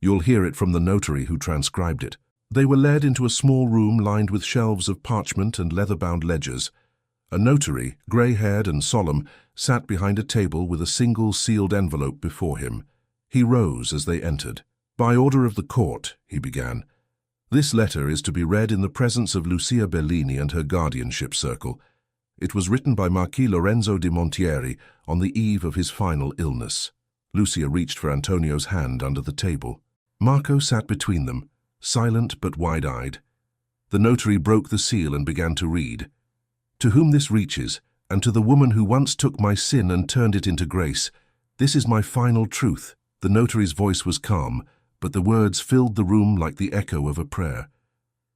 "You'll hear it from the notary who transcribed it." They were led into a small room lined with shelves of parchment and leather-bound ledgers. A notary, grey-haired and solemn, sat behind a table with a single sealed envelope before him. He rose as they entered. "By order of the court," he began, "this letter is to be read in the presence of Lucia Bellini and her guardianship circle. It was written by Marquis Lorenzo di Montieri on the eve of his final illness." Lucia reached for Antonio's hand under the table. Marco sat between them, silent but wide-eyed. The notary broke the seal and began to read. "To whom this reaches, and to the woman who once took my sin and turned it into grace, this is my final truth." The notary's voice was calm, but the words filled the room like the echo of a prayer.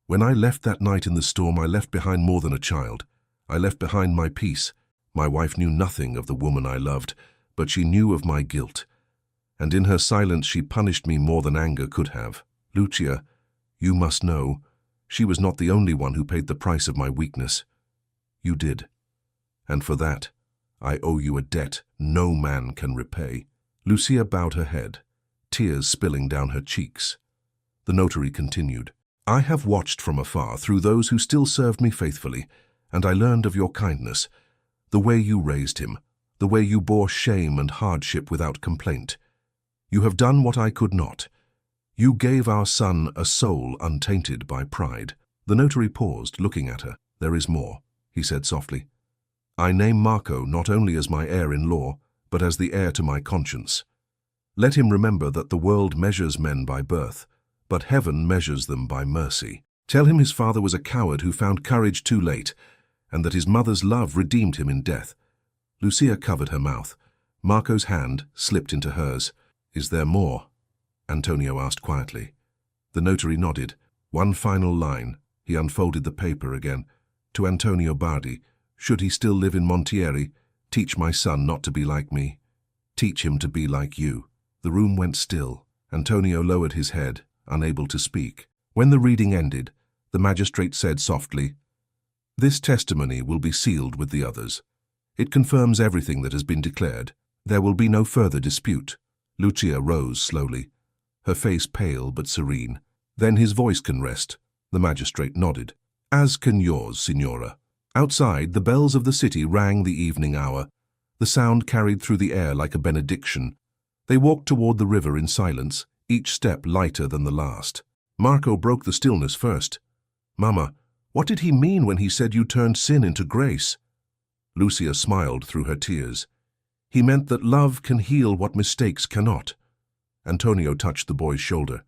"When I left that night in the storm, I left behind more than a child. I left behind my peace. My wife knew nothing of the woman I loved, but she knew of my guilt. And in her silence she punished me more than anger could have. Lucia, you must know, she was not the only one who paid the price of my weakness. You did. And for that, I owe you a debt no man can repay." Lucia bowed her head, tears spilling down her cheeks. The notary continued, "I have watched from afar through those who still served me faithfully, and I learned of your kindness, the way you raised him, the way you bore shame and hardship without complaint. You have done what I could not. You gave our son a soul untainted by pride." The notary paused, looking at her. "There is more," he said softly. "I name Marco not only as my heir-in-law, but as the heir to my conscience. Let him remember that the world measures men by birth, but heaven measures them by mercy. Tell him his father was a coward who found courage too late, and that his mother's love redeemed him in death." Lucia covered her mouth. Marco's hand slipped into hers. "Is there more?" Antonio asked quietly. The notary nodded. "One final line." He unfolded the paper again. "To Antonio Bardi, should he still live in Montieri, teach my son not to be like me. Teach him to be like you." The room went still. Antonio lowered his head, unable to speak. When the reading ended, the magistrate said softly, "This testimony will be sealed with the others. It confirms everything that has been declared. There will be no further dispute." Lucia rose slowly, her face pale but serene. "Then his voice can rest." The magistrate nodded. "As can yours, signora." Outside, the bells of the city rang the evening hour. The sound carried through the air like a benediction. They walked toward the river in silence, each step lighter than the last. Marco broke the stillness first. "Mama, what did he mean when he said you turned sin into grace?" Lucia smiled through her tears. "He meant that love can heal what mistakes cannot." Antonio touched the boy's shoulder.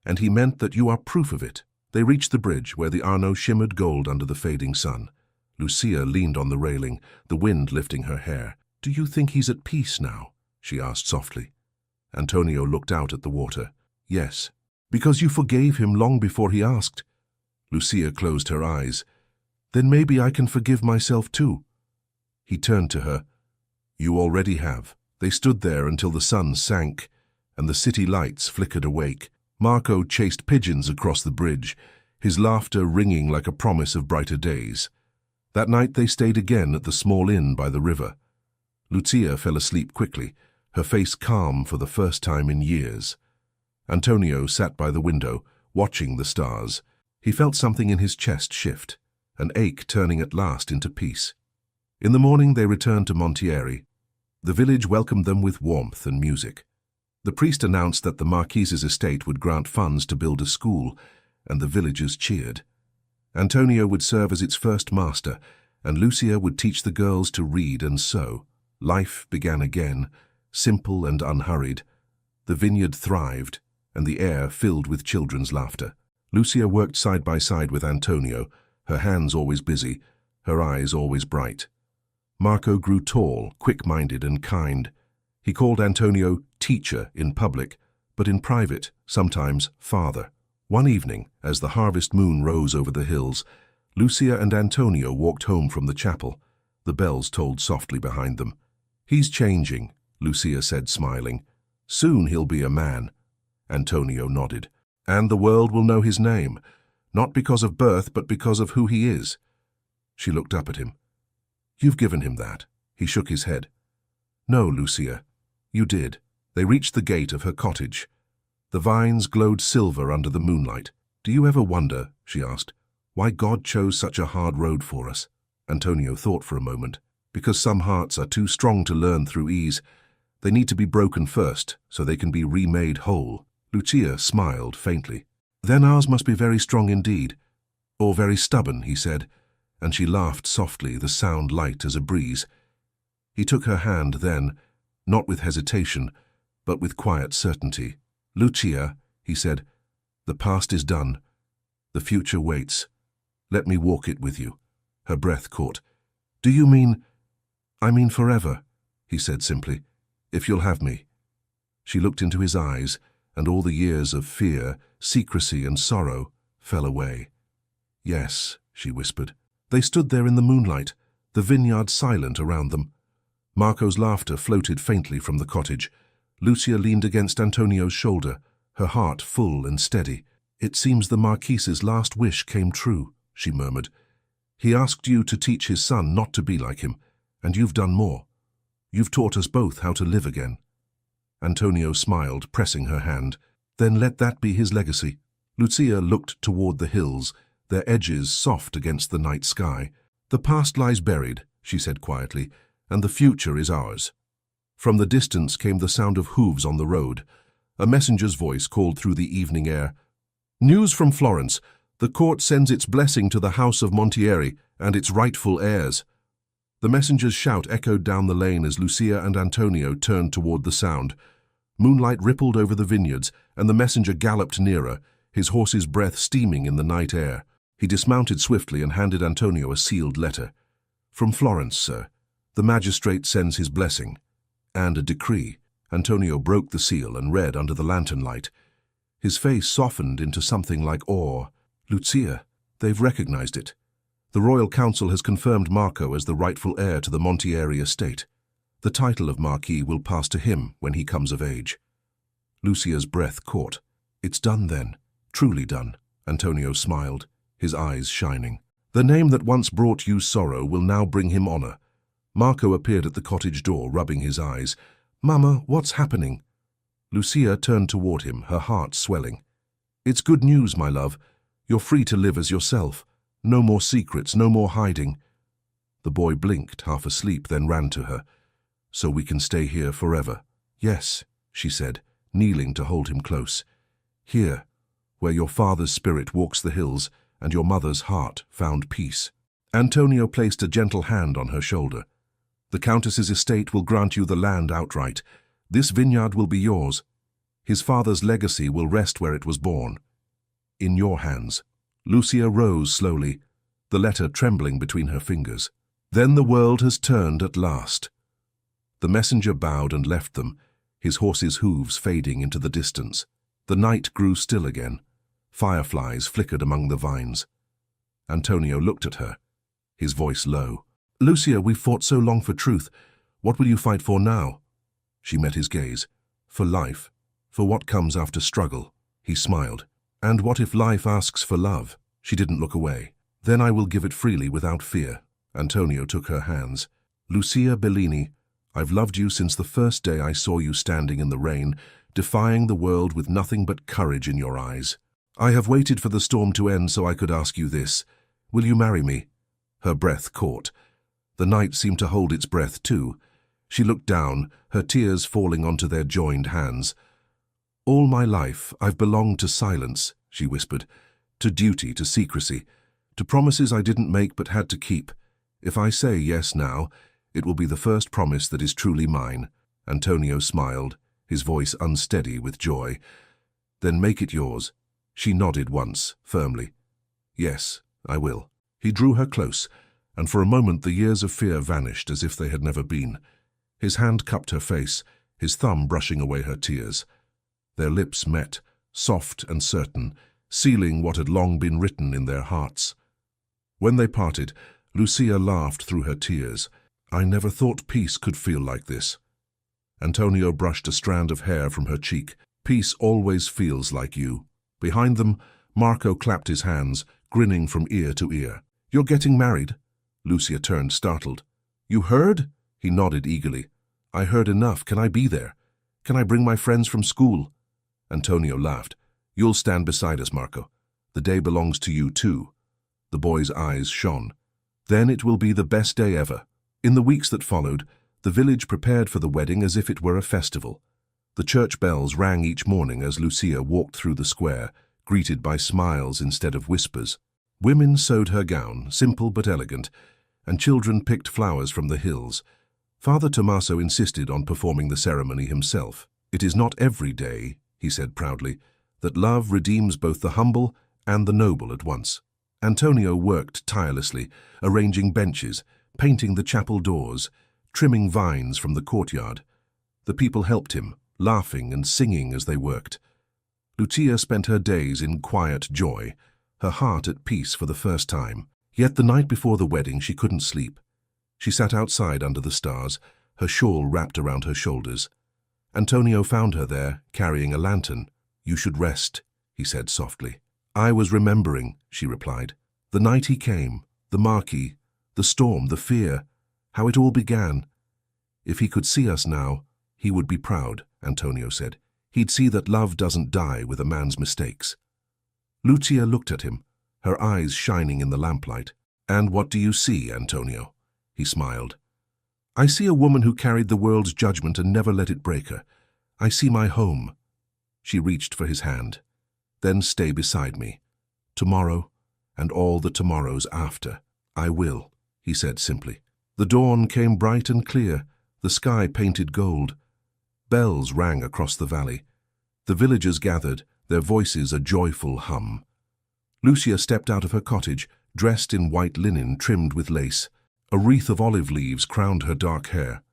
"And he meant that you are proof of it." They reached the bridge where the Arno shimmered gold under the fading sun. Lucia leaned on the railing, the wind lifting her hair. "Do you think he's at peace now?" she asked softly. Antonio looked out at the water. "Yes." "Because you forgave him long before he asked." Lucia closed her eyes. "Then maybe I can forgive myself too." He turned to her. "You already have." They stood there until the sun sank and the city lights flickered awake. Marco chased pigeons across the bridge, his laughter ringing like a promise of brighter days. That night they stayed again at the small inn by the river. Lucia fell asleep quickly, her face calm for the first time in years. Antonio sat by the window, watching the stars. He felt something in his chest shift, an ache turning at last into peace. In the morning they returned to Montieri. The village welcomed them with warmth and music. The priest announced that the Marquis's estate would grant funds to build a school, and the villagers cheered. Antonio would serve as its first master, and Lucia would teach the girls to read and sew. Life began again, simple and unhurried. The vineyard thrived, and the air filled with children's laughter. Lucia worked side by side with Antonio, her hands always busy, her eyes always bright. Marco grew tall, quick-minded and kind. He called Antonio teacher in public, but in private, sometimes father. One evening, as the harvest moon rose over the hills, Lucia and Antonio walked home from the chapel. The bells tolled softly behind them. "He's changing," Lucia said, smiling. "Soon he'll be a man." Antonio nodded. "And the world will know his name, not because of birth, but because of who he is." She looked up at him. "You've given him that." He shook his head. "No, Lucia, you did." They reached the gate of her cottage. The vines glowed silver under the moonlight. "Do you ever wonder," she asked, "why God chose such a hard road for us?" Antonio thought for a moment. "Because some hearts are too strong to learn through ease. They need to be broken first, so they can be remade whole." Lucia smiled faintly. "Then ours must be very strong indeed. Or very stubborn," he said, and she laughed softly, the sound light as a breeze. He took her hand then, not with hesitation, but with quiet certainty. "Lucia," he said, "the past is done. The future waits. Let me walk it with you." Her breath caught. "Do you mean—" "I mean forever," he said simply, "if you'll have me." She looked into his eyes, and all the years of fear, secrecy and sorrow fell away. "Yes," she whispered. They stood there in the moonlight, the vineyard silent around them. Marco's laughter floated faintly from the cottage. Lucia leaned against Antonio's shoulder, her heart full and steady. "It seems the Marquis's last wish came true," she murmured. "He asked you to teach his son not to be like him, and you've done more. You've taught us both how to live again." Antonio smiled, pressing her hand. "Then let that be his legacy." Lucia looked toward the hills, their edges soft against the night sky. "The past lies buried," she said quietly, and the future is ours." From the distance came the sound of hooves on the road. A messenger's voice called through the evening air. "News from Florence. The court sends its blessing to the house of Montieri and its rightful heirs." The messenger's shout echoed down the lane as Lucia and Antonio turned toward the sound. Moonlight rippled over the vineyards, and the messenger galloped nearer, his horse's breath steaming in the night air. He dismounted swiftly and handed Antonio a sealed letter. "From Florence, sir. The magistrate sends his blessing. And a decree." Antonio broke the seal and read under the lantern light. His face softened into something like awe. "Lucia, they've recognized it. The Royal Council has confirmed Marco as the rightful heir to the Montieri estate. The title of Marquis will pass to him when he comes of age." Lucia's breath caught. "It's done then, truly done." Antonio smiled, his eyes shining. "The name that once brought you sorrow will now bring him honor." Marco appeared at the cottage door, rubbing his eyes. "Mama, what's happening?" Lucia turned toward him, her heart swelling. "It's good news, my love. You're free to live as yourself. No more secrets, no more hiding." The boy blinked, half asleep, then ran to her. "So we can stay here forever?" "Yes," she said, kneeling to hold him close. "Here, where your father's spirit walks the hills and your mother's heart found peace." Antonio placed a gentle hand on her shoulder. "The Countess's estate will grant you the land outright. This vineyard will be yours. His father's legacy will rest where it was born. In your hands." Lucia rose slowly, the letter trembling between her fingers. "Then the world has turned at last." The messenger bowed and left them, his horse's hooves fading into the distance. The night grew still again. Fireflies flickered among the vines. Antonio looked at her, his voice low. "Lucia, we've fought so long for truth. What will you fight for now?" She met his gaze. "For life, for what comes after struggle." He smiled. "And what if life asks for love?" She didn't look away. "Then I will give it freely without fear." Antonio took her hands. "Lucia Bellini, I've loved you since the first day I saw you standing in the rain, defying the world with nothing but courage in your eyes. I have waited for the storm to end so I could ask you this. Will you marry me?" Her breath caught. The night seemed to hold its breath too. She looked down, her tears falling onto their joined hands. "All my life I've belonged to silence," she whispered, "to duty, to secrecy, to promises I didn't make but had to keep. If I say yes now, it will be the first promise that is truly mine." Antonio smiled, his voice unsteady with joy. "Then make it yours." She nodded once, firmly. "Yes, I will." He drew her close, and for a moment the years of fear vanished as if they had never been. His hand cupped her face, his thumb brushing away her tears. Their lips met, soft and certain, sealing what had long been written in their hearts. When they parted, Lucia laughed through her tears. "I never thought peace could feel like this." Antonio brushed a strand of hair from her cheek. "Peace always feels like you." Behind them, Marco clapped his hands, grinning from ear to ear. "You're getting married?" Lucia turned, startled. "You heard?" He nodded eagerly. "I heard enough. Can I be there? Can I bring my friends from school?" Antonio laughed. "You'll stand beside us, Marco. The day belongs to you too." The boy's eyes shone. "Then it will be the best day ever." In the weeks that followed, the village prepared for the wedding as if it were a festival. The church bells rang each morning as Lucia walked through the square, greeted by smiles instead of whispers. Women sewed her gown, simple but elegant, and children picked flowers from the hills. Father Tommaso insisted on performing the ceremony himself. "It is not every day," he said proudly, "that love redeems both the humble and the noble at once." Antonio worked tirelessly, arranging benches, painting the chapel doors, trimming vines from the courtyard. The people helped him, laughing and singing as they worked. Lucia spent her days in quiet joy, her heart at peace for the first time. Yet the night before the wedding she couldn't sleep. She sat outside under the stars, her shawl wrapped around her shoulders. Antonio found her there, carrying a lantern. "You should rest," he said softly. "I was remembering," she replied. "The night he came, the Marquis, the storm, the fear, how it all began. If he could see us now, he would be proud," Antonio said. "He'd see that love doesn't die with a man's mistakes." Lucia looked at him, her eyes shining in the lamplight. "And what do you see, Antonio?" He smiled. I see a woman who carried the world's judgment and never let it break her. I see my home." She reached for his hand. "Then stay beside me. Tomorrow, and all the tomorrows after. I will," he said simply. The dawn came bright and clear, the sky painted gold. Bells rang across the valley. The villagers gathered, their voices a joyful hum. Lucia stepped out of her cottage, dressed in white linen trimmed with lace. A wreath of olive leaves crowned her dark hair.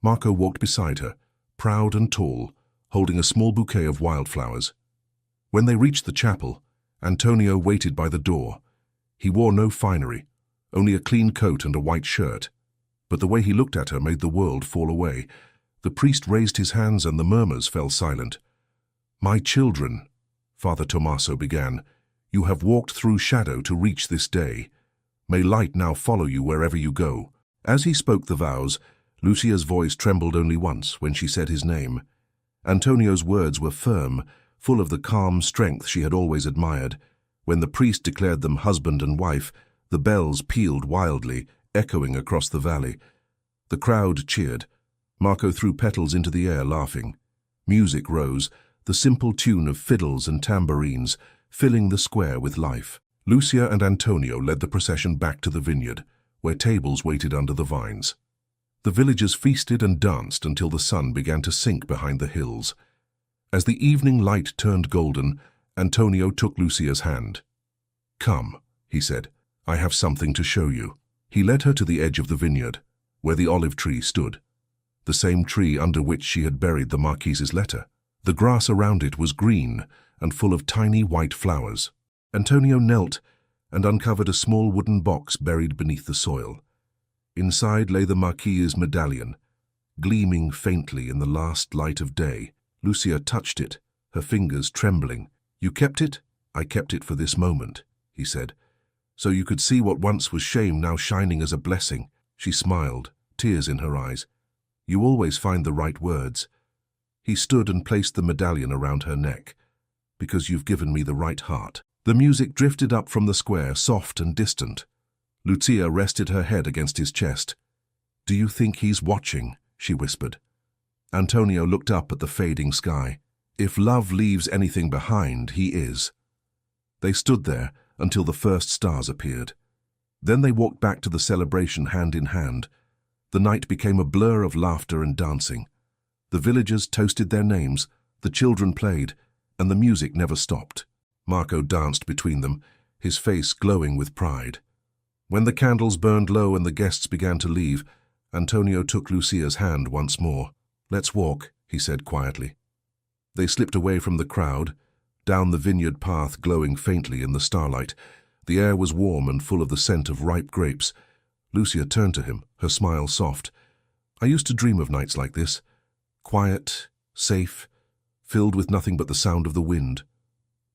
Marco walked beside her, proud and tall, holding a small bouquet of wildflowers. When they reached the chapel, Antonio waited by the door. He wore no finery, only a clean coat and a white shirt. But the way he looked at her made the world fall away. The priest raised his hands and the murmurs fell silent. "My children," Father Tommaso began, "you have walked through shadow to reach this day. May light now follow you wherever you go." As he spoke the vows, Lucia's voice trembled only once when she said his name. Antonio's words were firm, full of the calm strength she had always admired. When the priest declared them husband and wife, the bells pealed wildly, echoing across the valley. The crowd cheered. Marco threw petals into the air, laughing. Music rose, the simple tune of fiddles and tambourines, filling the square with life. Lucia and Antonio led the procession back to the vineyard, where tables waited under the vines. The villagers feasted and danced until the sun began to sink behind the hills. As the evening light turned golden, Antonio took Lucia's hand. "Come," he said, "I have something to show you." He led her to the edge of the vineyard, where the olive tree stood, the same tree under which she had buried the Marquis's letter. The grass around it was green and full of tiny white flowers. Antonio knelt and uncovered a small wooden box buried beneath the soil. Inside lay the Marquis's medallion, gleaming faintly in the last light of day. Lucia touched it, her fingers trembling. "You kept it? I kept it for this moment," he said. "So you could see what once was shame now shining as a blessing." She smiled, tears in her eyes. "You always find the right words." He stood and placed the medallion around her neck. "Because you've given me the right heart." The music drifted up from the square, soft and distant. Lucia rested her head against his chest. "Do you think he's watching?" she whispered. Antonio looked up at the fading sky. "If love leaves anything behind, he is." They stood there until the first stars appeared. Then they walked back to the celebration hand in hand. The night became a blur of laughter and dancing. The villagers toasted their names, the children played, and the music never stopped. Marco danced between them, his face glowing with pride. When the candles burned low and the guests began to leave, Antonio took Lucia's hand once more. "Let's walk," he said quietly. They slipped away from the crowd, down the vineyard path glowing faintly in the starlight. The air was warm and full of the scent of ripe grapes. Lucia turned to him, her smile soft. "I used to dream of nights like this, quiet, safe, filled with nothing but the sound of the wind."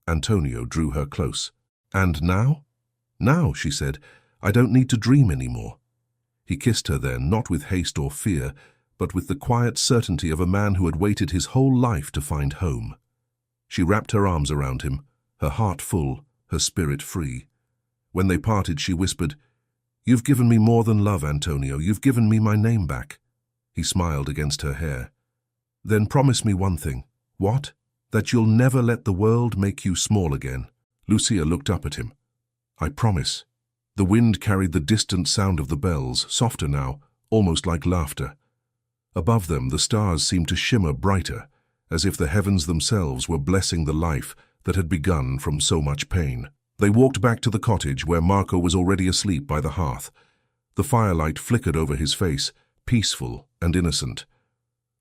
Antonio drew her close. "And now?" "Now," she said, "I don't need to dream anymore." He kissed her then, not with haste or fear, but with the quiet certainty of a man who had waited his whole life to find home. She wrapped her arms around him, her heart full, her spirit free. When they parted, she whispered, "You've given me more than love, Antonio. You've given me my name back." He smiled against her hair. "Then promise me one thing." "What?" "That you'll never let the world make you small again." Lucia looked up at him. "I promise." The wind carried the distant sound of the bells, softer now, almost like laughter. Above them, the stars seemed to shimmer brighter, as if the heavens themselves were blessing the life that had begun from so much pain. They walked back to the cottage where Marco was already asleep by the hearth. The firelight flickered over his face, peaceful and innocent.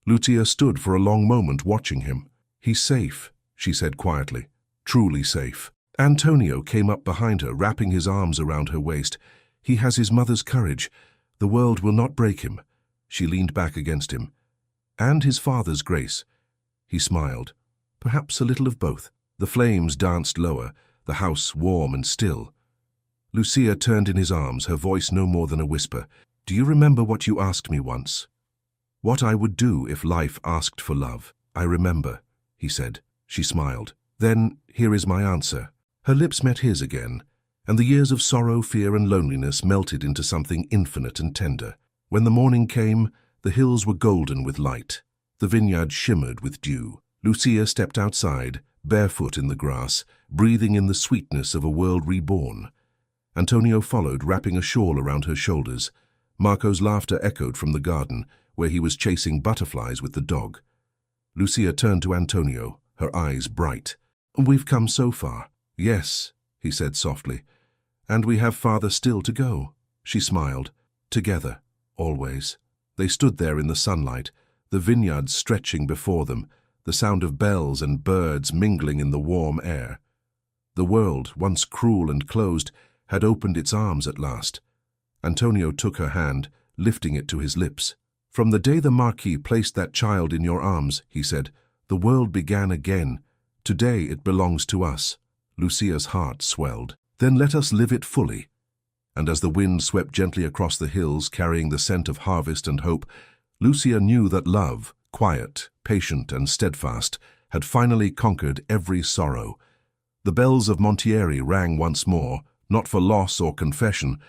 Lucia stood for a long moment watching him. "He's safe," she said quietly. "Truly safe." Antonio came up behind her, wrapping his arms around her waist. "He has his mother's courage. The world will not break him." She leaned back against him. "And his father's grace." He smiled. "Perhaps a little of both." The flames danced lower, the house warm and still. Lucia turned in his arms, her voice no more than a whisper. "Do you remember what you asked me once? What I would do if life asked for love?" "I remember," he said. She smiled. "Then here is my answer." Her lips met his again, and the years of sorrow, fear, and loneliness melted into something infinite and tender. When the morning came, the hills were golden with light. The vineyard shimmered with dew. Lucia stepped outside, barefoot in the grass, breathing in the sweetness of a world reborn. Antonio followed, wrapping a shawl around her shoulders. Marco's laughter echoed from the garden, where he was chasing butterflies with the dog. Lucia turned to Antonio, her eyes bright. "We've come so far." "Yes," he said softly. "And we have farther still to go." She smiled. "Together, always." They stood there in the sunlight, the vineyard stretching before them, the sound of bells and birds mingling in the warm air. The world, once cruel and closed, had opened its arms at last. Antonio took her hand, lifting it to his lips. "From the day the Marquis placed that child in your arms," he said, "the world began again. Today it belongs to us." Lucia's heart swelled. "Then let us live it fully." And as the wind swept gently across the hills, carrying the scent of harvest and hope, Lucia knew that love, quiet, patient, and steadfast, had finally conquered every sorrow. The bells of Montieri rang once more, not for loss or confession,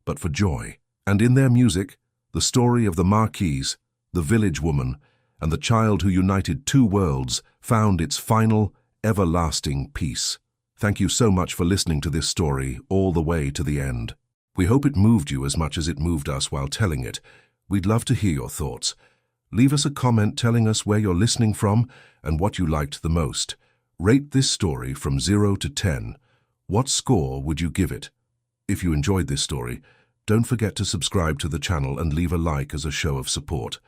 but for joy. And in their music, the story of the Marquis, the village woman, and the child who united two worlds found its final, everlasting peace. Thank you so much for listening to this story all the way to the end. We hope it moved you as much as it moved us while telling it. We'd love to hear your thoughts. Leave us a comment telling us where you're listening from and what you liked the most. Rate this story from 0 to 10. What score would you give it? If you enjoyed this story, don't forget to subscribe to the channel and leave a like as a show of support.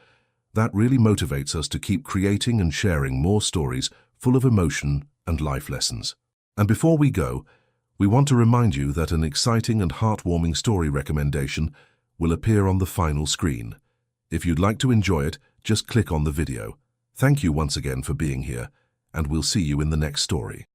That really motivates us to keep creating and sharing more stories full of emotion and life lessons. And before we go, we want to remind you that an exciting and heartwarming story recommendation will appear on the final screen. If you'd like to enjoy it, just click on the video. Thank you once again for being here, and we'll see you in the next story.